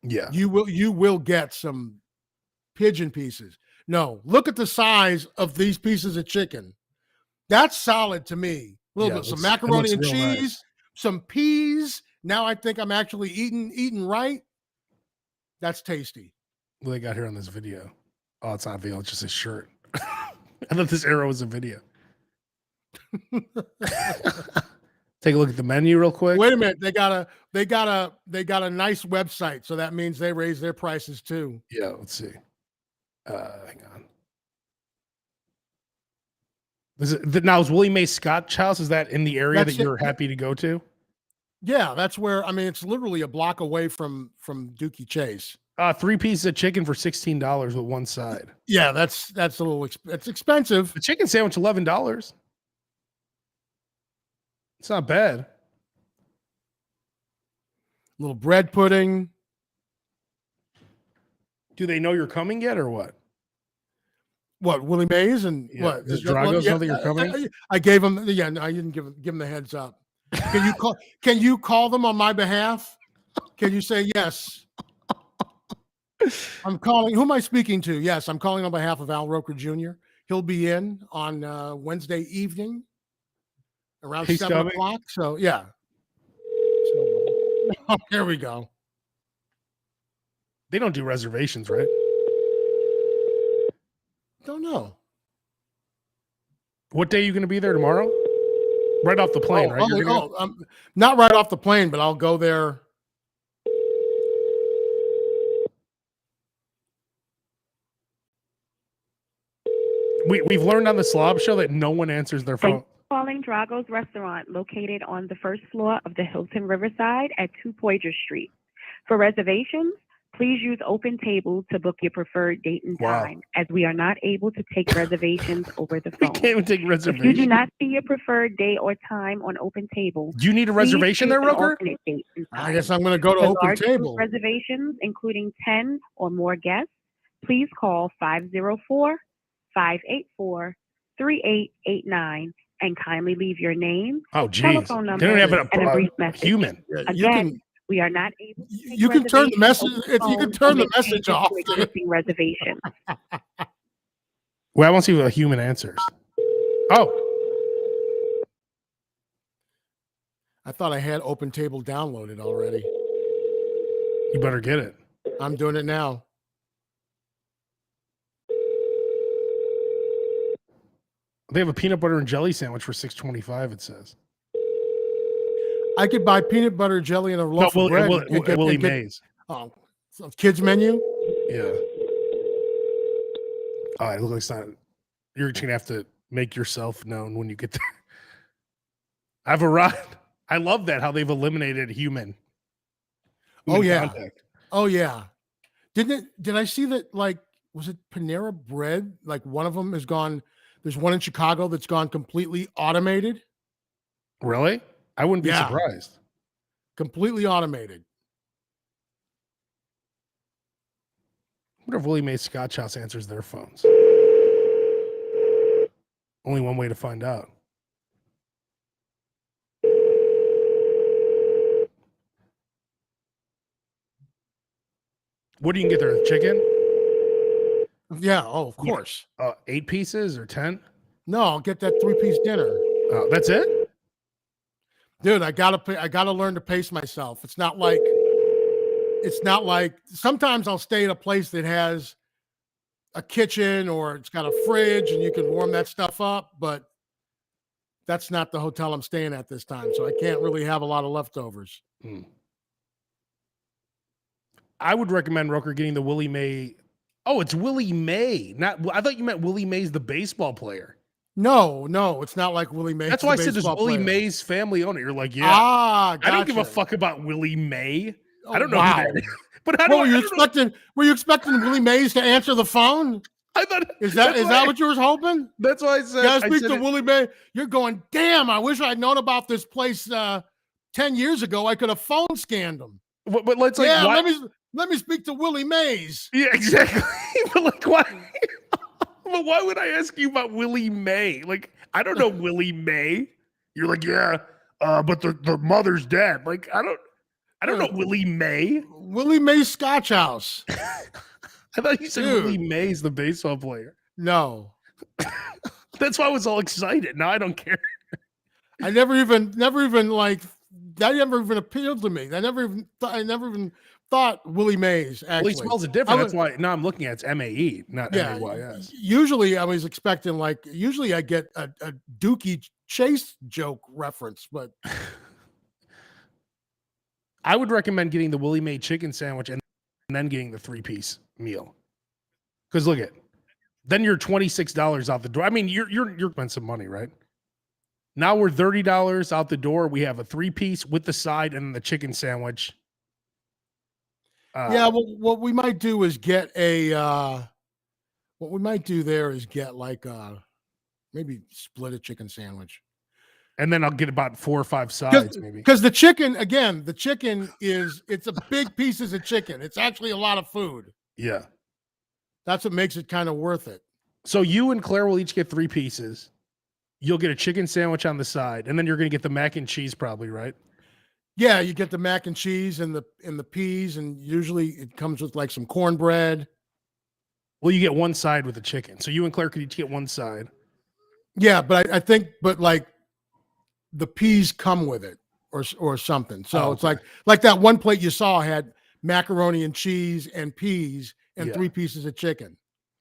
Yeah. You will get some pigeon pieces. No, look at the size of these pieces of chicken. That's solid to me. A little bit, some macaroni and cheese, nice. Some peas. Now I think I'm actually eating right. That's tasty. What they got here on this video? Oh, it's not video. It's just a shirt. I thought this arrow was a video. Take a look at the menu real quick. Wait a minute. They got a nice website. So that means they raise their prices too. Yeah. Let's see. Hang on. Is Willie Mae's Scotch House? Is that in the area that you're happy to go to? Yeah, that's where. I mean, it's literally a block away from Dookie Chase. 3 pieces of chicken for $16 with one side. Yeah, that's a little. It's expensive. The chicken sandwich $11. It's not bad. Little bread pudding. Do they know you're coming yet, or what? What, Willie Mae's and what? Does Dragos know that you're coming? I gave him. Yeah, no, I didn't give him the heads up. Can you call them on my behalf? Can you say yes? I'm calling. Who am I speaking to? Yes, I'm calling on behalf of Al Roker Jr. He'll be in on Wednesday evening around 7 o'clock. So yeah. Oh, here we go. They don't do reservations, right? Don't know. What day are you going to be there tomorrow? Right off the plane, right? Not right off the plane, but I'll go there. We've learned on the SLOB show that no one answers their phone. Calling Drago's Restaurant, located on the first floor of the Hilton Riverside at 2 Poydras Street. For reservations, please use Open Table to book your preferred date and time, as we are not able to take reservations over the phone. We can't even take reservations. If you do not see your preferred day or time on Open Table, do you need a reservation there, Roker? I guess I'm going to go to Open Table. Reservations, including 10 or more guests, please call 504-584-3889 and kindly leave your name, telephone number, and a brief message. Human. Again, we are not able to take you can turn the message if you can turn the message off. Reservation. Well, I want to see what a human answers. Oh. I thought I had Open Table downloaded already. You better get it. I'm doing it now. They have a peanut butter and jelly sandwich for $6.25. It says. I could buy peanut butter, jelly, and a loaf of bread. Willie Mays. Oh, so kids menu. Yeah. All right. Look like it's not. You're just gonna have to make yourself known when you get there. I've arrived. I love that how they've eliminated human contact. Oh yeah. Did I see that? Like, was it Panera Bread? Like one of them has gone. There's one in Chicago that's gone completely automated. Really? I wouldn't be surprised. Completely automated. I wonder if Willie Mays Scotch House answers their phones. Only one way to find out. What do you get there? Chicken? Yeah. Oh, of course. 8 pieces or 10? No, I'll get that 3-piece dinner. Oh, that's it? Dude, I gotta learn to pace myself. It's not like sometimes I'll stay at a place that has a kitchen or it's got a fridge and you can warm that stuff up, but that's not the hotel I'm staying at this time. So I can't really have a lot of leftovers. I would recommend Roker getting the Willie May. Oh, it's Willie May. I thought you meant Willie Mays, the baseball player. No, it's not like Willie May. That's why I said this Willie Mays family owner. You're like, yeah. Gotcha. I don't give a fuck about Willie May. I don't know who that is. But were you expecting Willie Mays to answer the phone? I thought is that what you were hoping? That's why I said. Yeah, speak to Willie May. You're going, damn, I wish I'd known about this place 10 years ago. I could have phone scanned them. But let's let me speak to Willie Mays. Yeah, exactly. But like, why? But why would I ask you about Willie May? Like, I don't know Willie May. You're like, yeah, but the mother's dead. Like, I don't know Willie May. Willie May Scotch House. I thought you said Willie Mays, the baseball player. No. That's why I was all excited. Now I don't care. I never even like that. Never even appealed to me. I never even thought Willie Mays. Actually, well, he spells it different. That's why now I'm looking at it's M-A-E, not M-A-Y-S. Usually, I was expecting usually I get a Dookie Chase joke reference, but I would recommend getting the Willie May chicken sandwich and then getting the 3-piece meal. Because look at, then you're $26 out the door. I mean, you're spending some money, right? Now we're $30 out the door. We have a 3-piece with the side and the chicken sandwich. What we might do is get what we might do there is get maybe split a chicken sandwich. And then I'll get about 4 or 5 sides, maybe. Because the chicken it's a big pieces of chicken. It's actually a lot of food. Yeah. That's what makes it kind of worth it. So you and Claire will each get 3 pieces. You'll get a chicken sandwich on the side, and then you're going to get the mac and cheese probably, right? Yeah, you get the mac and cheese and the peas, and usually it comes with like some cornbread. Well, you get one side with the chicken. So you and Claire could each get one side. Yeah, but I think like the peas come with it. or something. So it's like that one plate you saw had macaroni and cheese and peas and 3 pieces of chicken.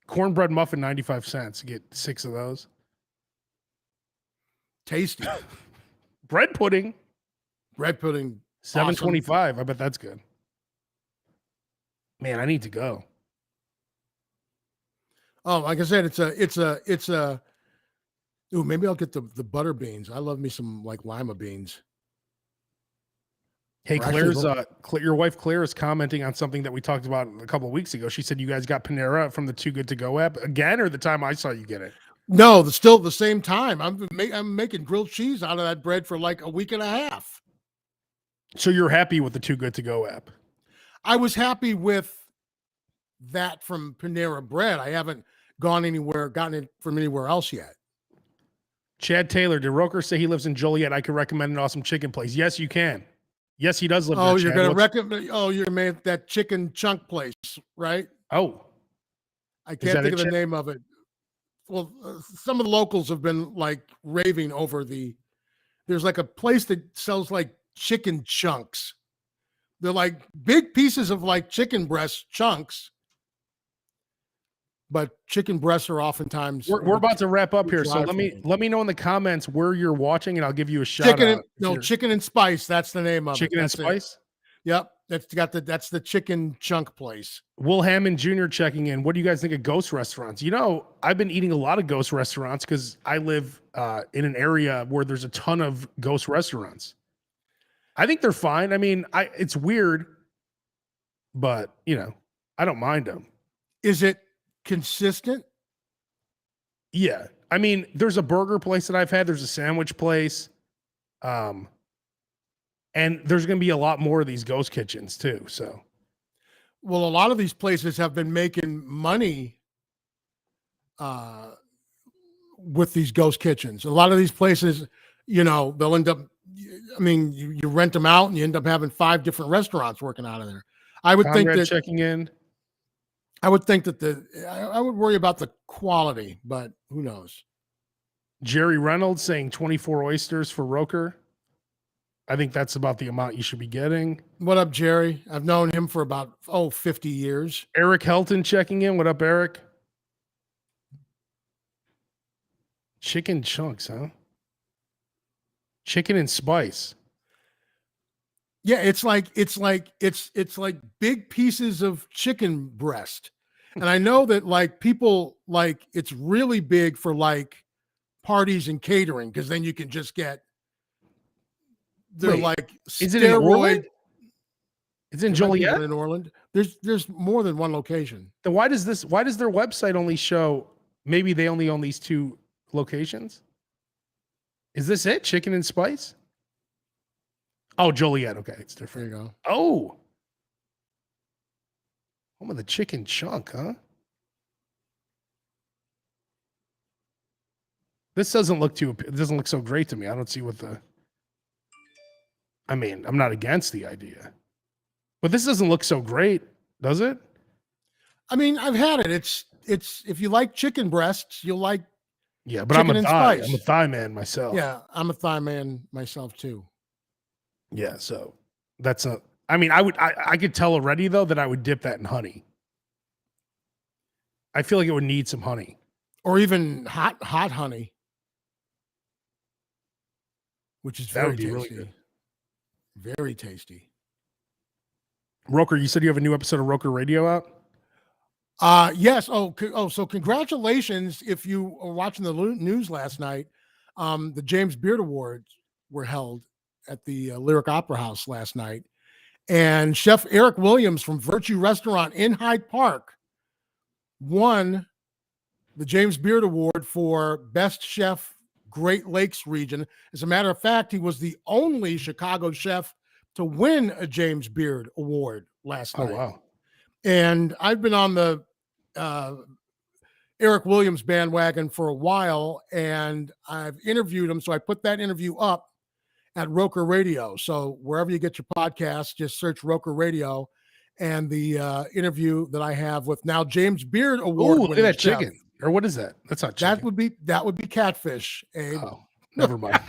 Cornbread muffin, 95 cents. Get 6 of those. Tasty. Bread pudding. $7.25. Awesome. I bet that's good. Man, I need to go. Oh, like I said, it's a. Ooh, maybe I'll get the butter beans. I love me some like lima beans. Hey, your wife Claire is commenting on something that we talked about a couple of weeks ago. She said you guys got Panera from the Too Good to Go app again, or the time I saw you get it? No, still the same time. I'm making grilled cheese out of that bread for like a week and a half. So you're happy with the Too Good to Go app? I was happy with that from Panera Bread. I haven't gotten it from anywhere else yet. Chad Taylor, did Roker say he lives in Joliet? I could recommend an awesome chicken place. Yes, you can. Yes, he does live there. Oh, you're going to recommend? Oh, you're going to that chicken chunk place, right? Oh, I can't think of the name of it. Well, some of the locals have been like raving over there's like a place that sells like chicken chunks. They're like big pieces of like chicken breast chunks. But chicken breasts are oftentimes. We're about to wrap up here, so let me know in the comments where you're watching, and I'll give you a shout out. Chicken and Spice. That's the name of Chicken and Spice. Yep, that's the chicken chunk place. Will Hammond Jr. checking in. What do you guys think of ghost restaurants? You know, I've been eating a lot of ghost restaurants because I live in an area where there's a ton of ghost restaurants. I think they're fine. I mean, it's weird, but you know, I don't mind them. Is it consistent? Yeah. I mean, there's a burger place that I've had. There's a sandwich place. And there's going to be a lot more of these ghost kitchens too. So, well, a lot of these places have been making money with these ghost kitchens. A lot of these places, you know, they'll end up, I mean, you rent them out and you end up having 5 different restaurants working out of there. I would think that checking in. I would think that I would worry about the quality, but who knows? Jerry Reynolds saying 24 oysters for Roker. I think that's about the amount you should be getting. What up, Jerry? I've known him for about 50 years. Eric Helton checking in. What up, Eric? Chicken chunks, huh? Chicken and Spice. Yeah, it's like big pieces of chicken breast. And I know that like people like it's really big for like parties and catering because then you can just get like is it in Orland? It's in Joliet? In Orland. There's more than one location. Then why does their website only show maybe they only own these 2 locations? Is this it? Chicken and Spice? Oh, Joliet. Okay, it's different. There you go. Oh, home of the chicken chunk, huh? This doesn't look so great to me. I don't see what I mean, I'm not against the idea, but this doesn't look so great, does it? I mean, I've had it. It's if you like chicken breasts, you'll like. Yeah, but I'm a thigh man myself. Yeah, I'm a thigh man myself too. Yeah, so that's I mean, I could tell already though that I would dip that in honey. I feel like it would need some honey. Or even hot honey. Which is very tasty. Really good. Very tasty. Roker, you said you have a new episode of Roker Radio out? Yes. So congratulations if you were watching the news last night. The James Beard Awards were held at the Lyric Opera House last night. And Chef Eric Williams from Virtue Restaurant in Hyde Park won the James Beard Award for Best Chef Great Lakes region. As a matter of fact, he was the only Chicago chef to win a James Beard Award last night. Oh, wow. And I've been on the Eric Williams bandwagon for a while, and I've interviewed him. So I put that interview up at Roker Radio. So wherever you get your podcasts, just search Roker Radio, and the interview that I have with now James Beard Award. Oh, look at that chicken. Or what is that? That's not chicken. That would be catfish, Abe. Oh, never mind.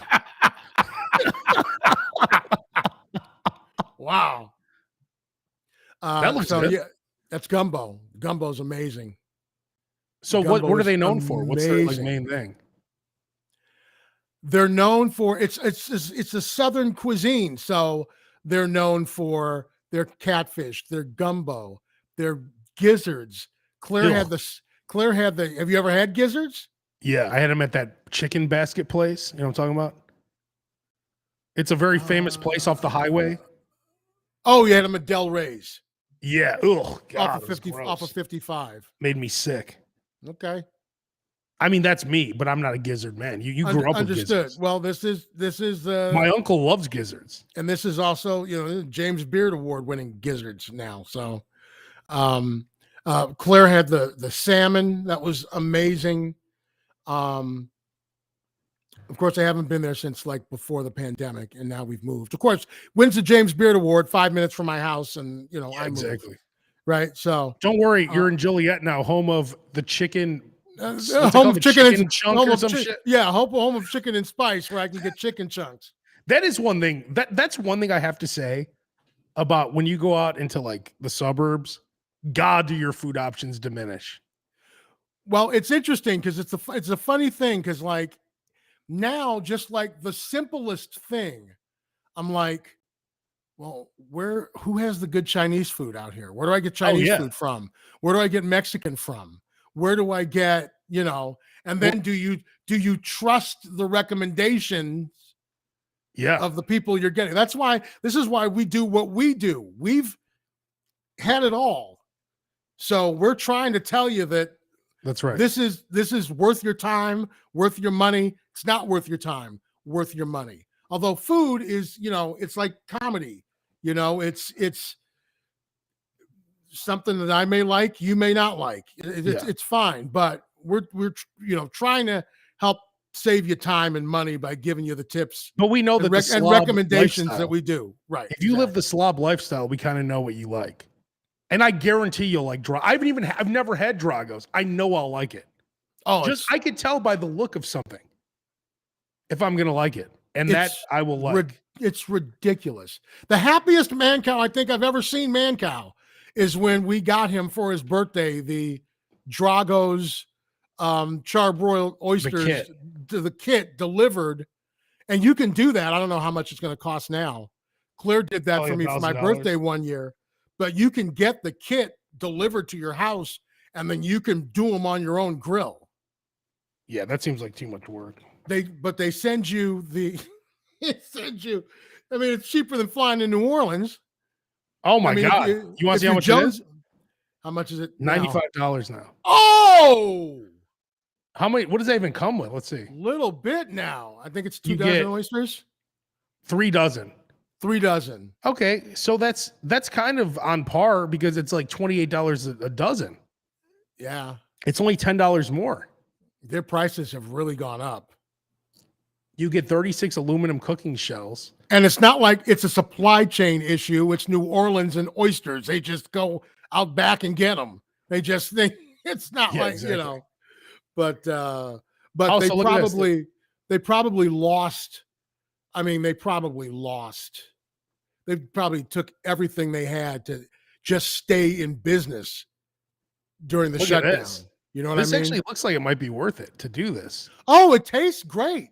That's it? yeah, that's gumbo. Gumbo's amazing. So Gumbo what are is they known for? What's their like amazing. main thing? They're known for it's a southern cuisine, so they're known for their catfish, their gumbo, their gizzards. Claire had Ugh. the Claire had the. Have you ever had gizzards? Yeah, I had them at that chicken basket place. You know what I'm talking about? It's a very famous place off the highway. Oh, you had them at Del Rey's Yeah. Oh God, off of it was 50 gross. off of 55. Made me sick. Okay, I mean, that's me, but I'm not a gizzard man. You grew up with understood. gizzards. Well, this is My uncle loves gizzards. and this is also James Beard Award winning gizzards now. So, Claire had the salmon that was amazing. Of course, I haven't been there since like before the pandemic, and now we've moved. Of course, wins the James Beard Award 5 minutes from my house, and Yeah, I moved, exactly. right. So Don't worry, you're in Joliet now, home of the chicken. What's it home called? of The chicken and chunk home or of some shit. yeah, home of chicken and spice, where I can get chicken chunks. That is one thing. That's one thing I have to say about when you go out into like the suburbs. God, do your food options diminish? Well, it's interesting because it's a funny thing because like now, just like the simplest thing, I'm like, well, who has the good Chinese food out here? Where do I get Chinese food from? Where do I get Mexican from? Where do I get, and then do you trust the recommendations of the people you're getting? This is why we do what we do. We've had it all. So we're trying to tell you that that's right. This is worth your time, worth your money. It's not worth your time, worth your money. Although food is, it's like comedy. It's something that I may like, you may not like. It's fine, but we're trying to help save you time and money by giving you the tips. But we know that the and slob recommendations lifestyle, that we do. Right. If you live the slob lifestyle, we kind of know what you like. And I guarantee you'll like I've never had Dragos. I know I'll like it. Oh, I could tell by the look of something if I'm gonna like it, and that I will like. It's ridiculous. The happiest man cow I think I've ever seen man cow is when we got him for his birthday the Dragos charbroiled oysters, the kit delivered, and you can do that. I don't know how much it's going to cost now. Claire did that for me for my birthday one year. But you can get the kit delivered to your house, and then you can do them on your own grill. Yeah, that seems like too much work. They send you I mean, it's cheaper than flying to New Orleans. Oh my God. You want to see how much it is? How much is it? $95 now. Oh! What does that even come with? Let's see. Little bit now. I think it's 2 dozen oysters. 3 dozen. 3 dozen. Okay, so that's kind of on par because it's like $28 a dozen. Yeah. It's only $10 more. Their prices have really gone up. You get 36 aluminum cooking shells. And it's not like it's a supply chain issue. It's New Orleans and oysters. They just go out back and get them. They just think it's not exactly. But they probably lost. I mean, they probably took everything they had to just stay in business during the shutdown. You know what I mean? This actually looks like it might be worth it to do this. Oh, it tastes great.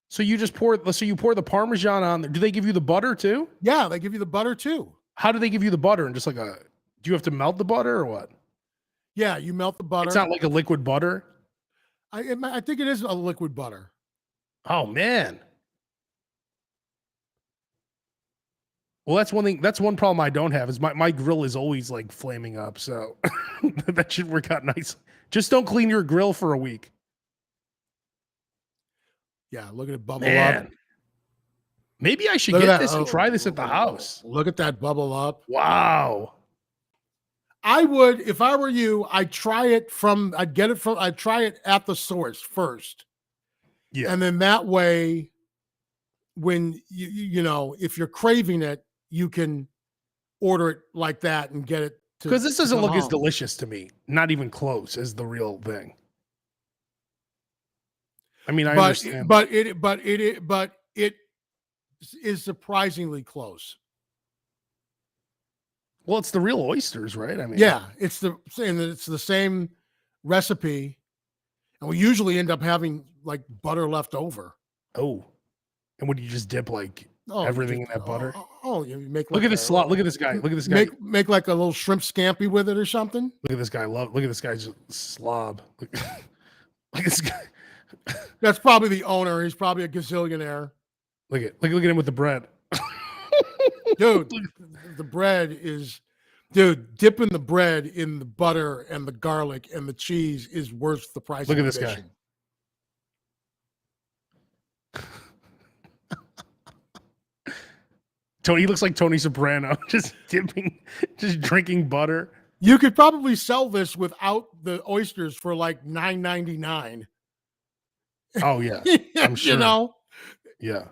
So you just pour the Parmesan on there. Do they give you the butter too? Yeah, they give you the butter too. How do they give you the butter? And just like do you have to melt the butter or what? Yeah, you melt the butter. It's not like a liquid butter? I think it is a liquid butter. Oh man. Well, that's one thing. That's one problem I don't have is my grill is always like flaming up. So that should work out nice. Just don't clean your grill for a week. Yeah, look at it bubble up. Maybe I should get this and try this at the house. Look at that bubble up. Wow. I would, if I were you, I'd try it at the source first. Yeah. And then that way, when if you're craving it, you can order it like that and get it. Because this doesn't look as delicious to me. Not even close as the real thing. I mean, I understand. But it is surprisingly close. Well, it's the real oysters, right? I mean, Yeah, it's the same recipe, and we usually end up having like butter left over. Oh, and would you just dip like everything in that butter? You make like Look at this slot. Look at this guy. Look at this guy. Make like a little shrimp scampi with it or something. Look at this guy. Look at this guy's slob. Look at this guy. That's probably the owner. He's probably a gazillionaire. Look at him with the bread. Dude, the bread is, dipping the bread in the butter and the garlic and the cheese is worth the price. Look at this guy. Tony, he looks like Tony Soprano, just drinking butter. You could probably sell this without the oysters for like $9.99. Oh yeah, I'm sure. You know, yeah.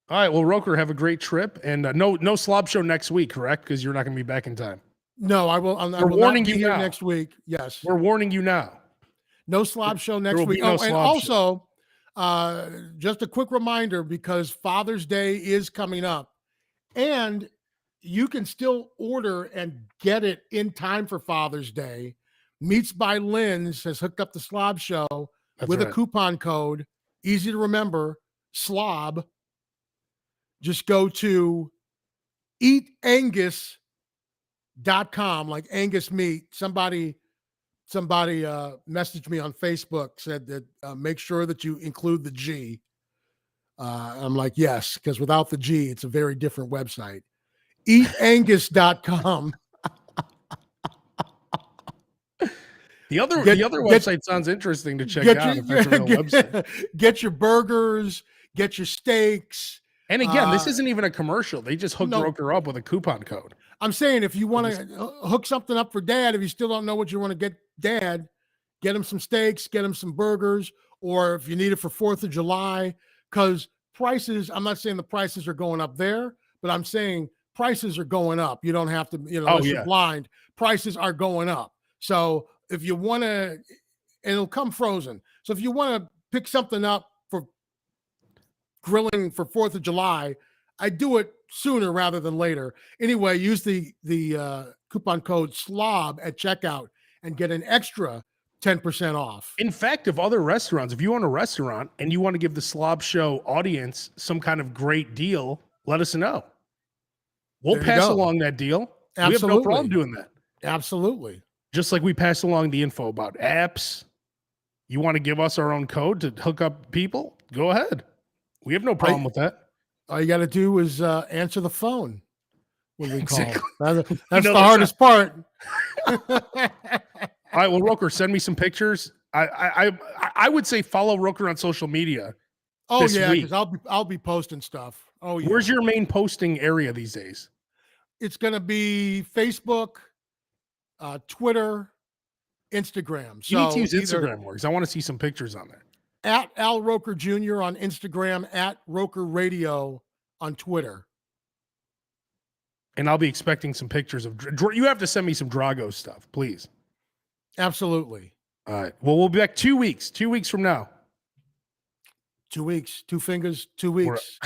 All right, well, Roker, have a great trip, and no slob show next week, correct? Because you're not going to be back in time. No, I will. We're warning you now. Next week. Yes, we're warning you now. No slob show next week. Oh, and also, just a quick reminder, because Father's Day is coming up, and you can still order and get it in time for Father's Day. Meats by Lynn's has hooked up the Slob Show with a coupon code, easy to remember, SLOB. Just go to eatangus.com, like Angus meat. Somebody messaged me on Facebook, said that make sure that you include the G. I'm like, yes, because without the G, it's a very different website. Eatangus.com. The other website sounds interesting to check out. If that's a real website. Get your burgers, get your steaks. And again, this isn't even a commercial. They just hooked Roker up with a coupon code. I'm saying if you want to hook something up for Dad, if you still don't know what you want to get Dad, get him some steaks, get him some burgers, or if you need it for 4th of July, because prices, I'm not saying the prices are going up there, but I'm saying prices are going up. You don't have to, unless you're blind, prices are going up. So if you want to, and it'll come frozen. So if you want to pick something up for grilling for 4th of July, I do it sooner rather than later. Anyway, use the coupon code SLOB at checkout and get an extra 10% off. In fact, if other restaurants, if you own a restaurant and you want to give the Slob Show audience some kind of great deal, let us know. We'll pass along that deal. Absolutely. We have no problem doing that. Absolutely. Just like we pass along the info about apps. You want to give us our own code to hook up people? Go ahead. We have no problem with that. All you got to do is answer the phone when we call. Exactly. That's the hardest part. All right, well, Roker, send me some pictures. I would say follow Roker on social media. Oh yeah, because I'll be posting stuff. Oh yeah. Where's your main posting area these days? It's gonna be Facebook, Twitter, Instagram. You need to use Instagram more because I want to see some pictures on there. At Al Roker Jr. on Instagram, at Roker Radio on Twitter. And I'll be expecting some pictures of. You have to send me some Drago stuff, please. Absolutely. All right. Well, we'll be back 2 weeks. 2 weeks from now. 2 weeks. 2 fingers. 2 weeks.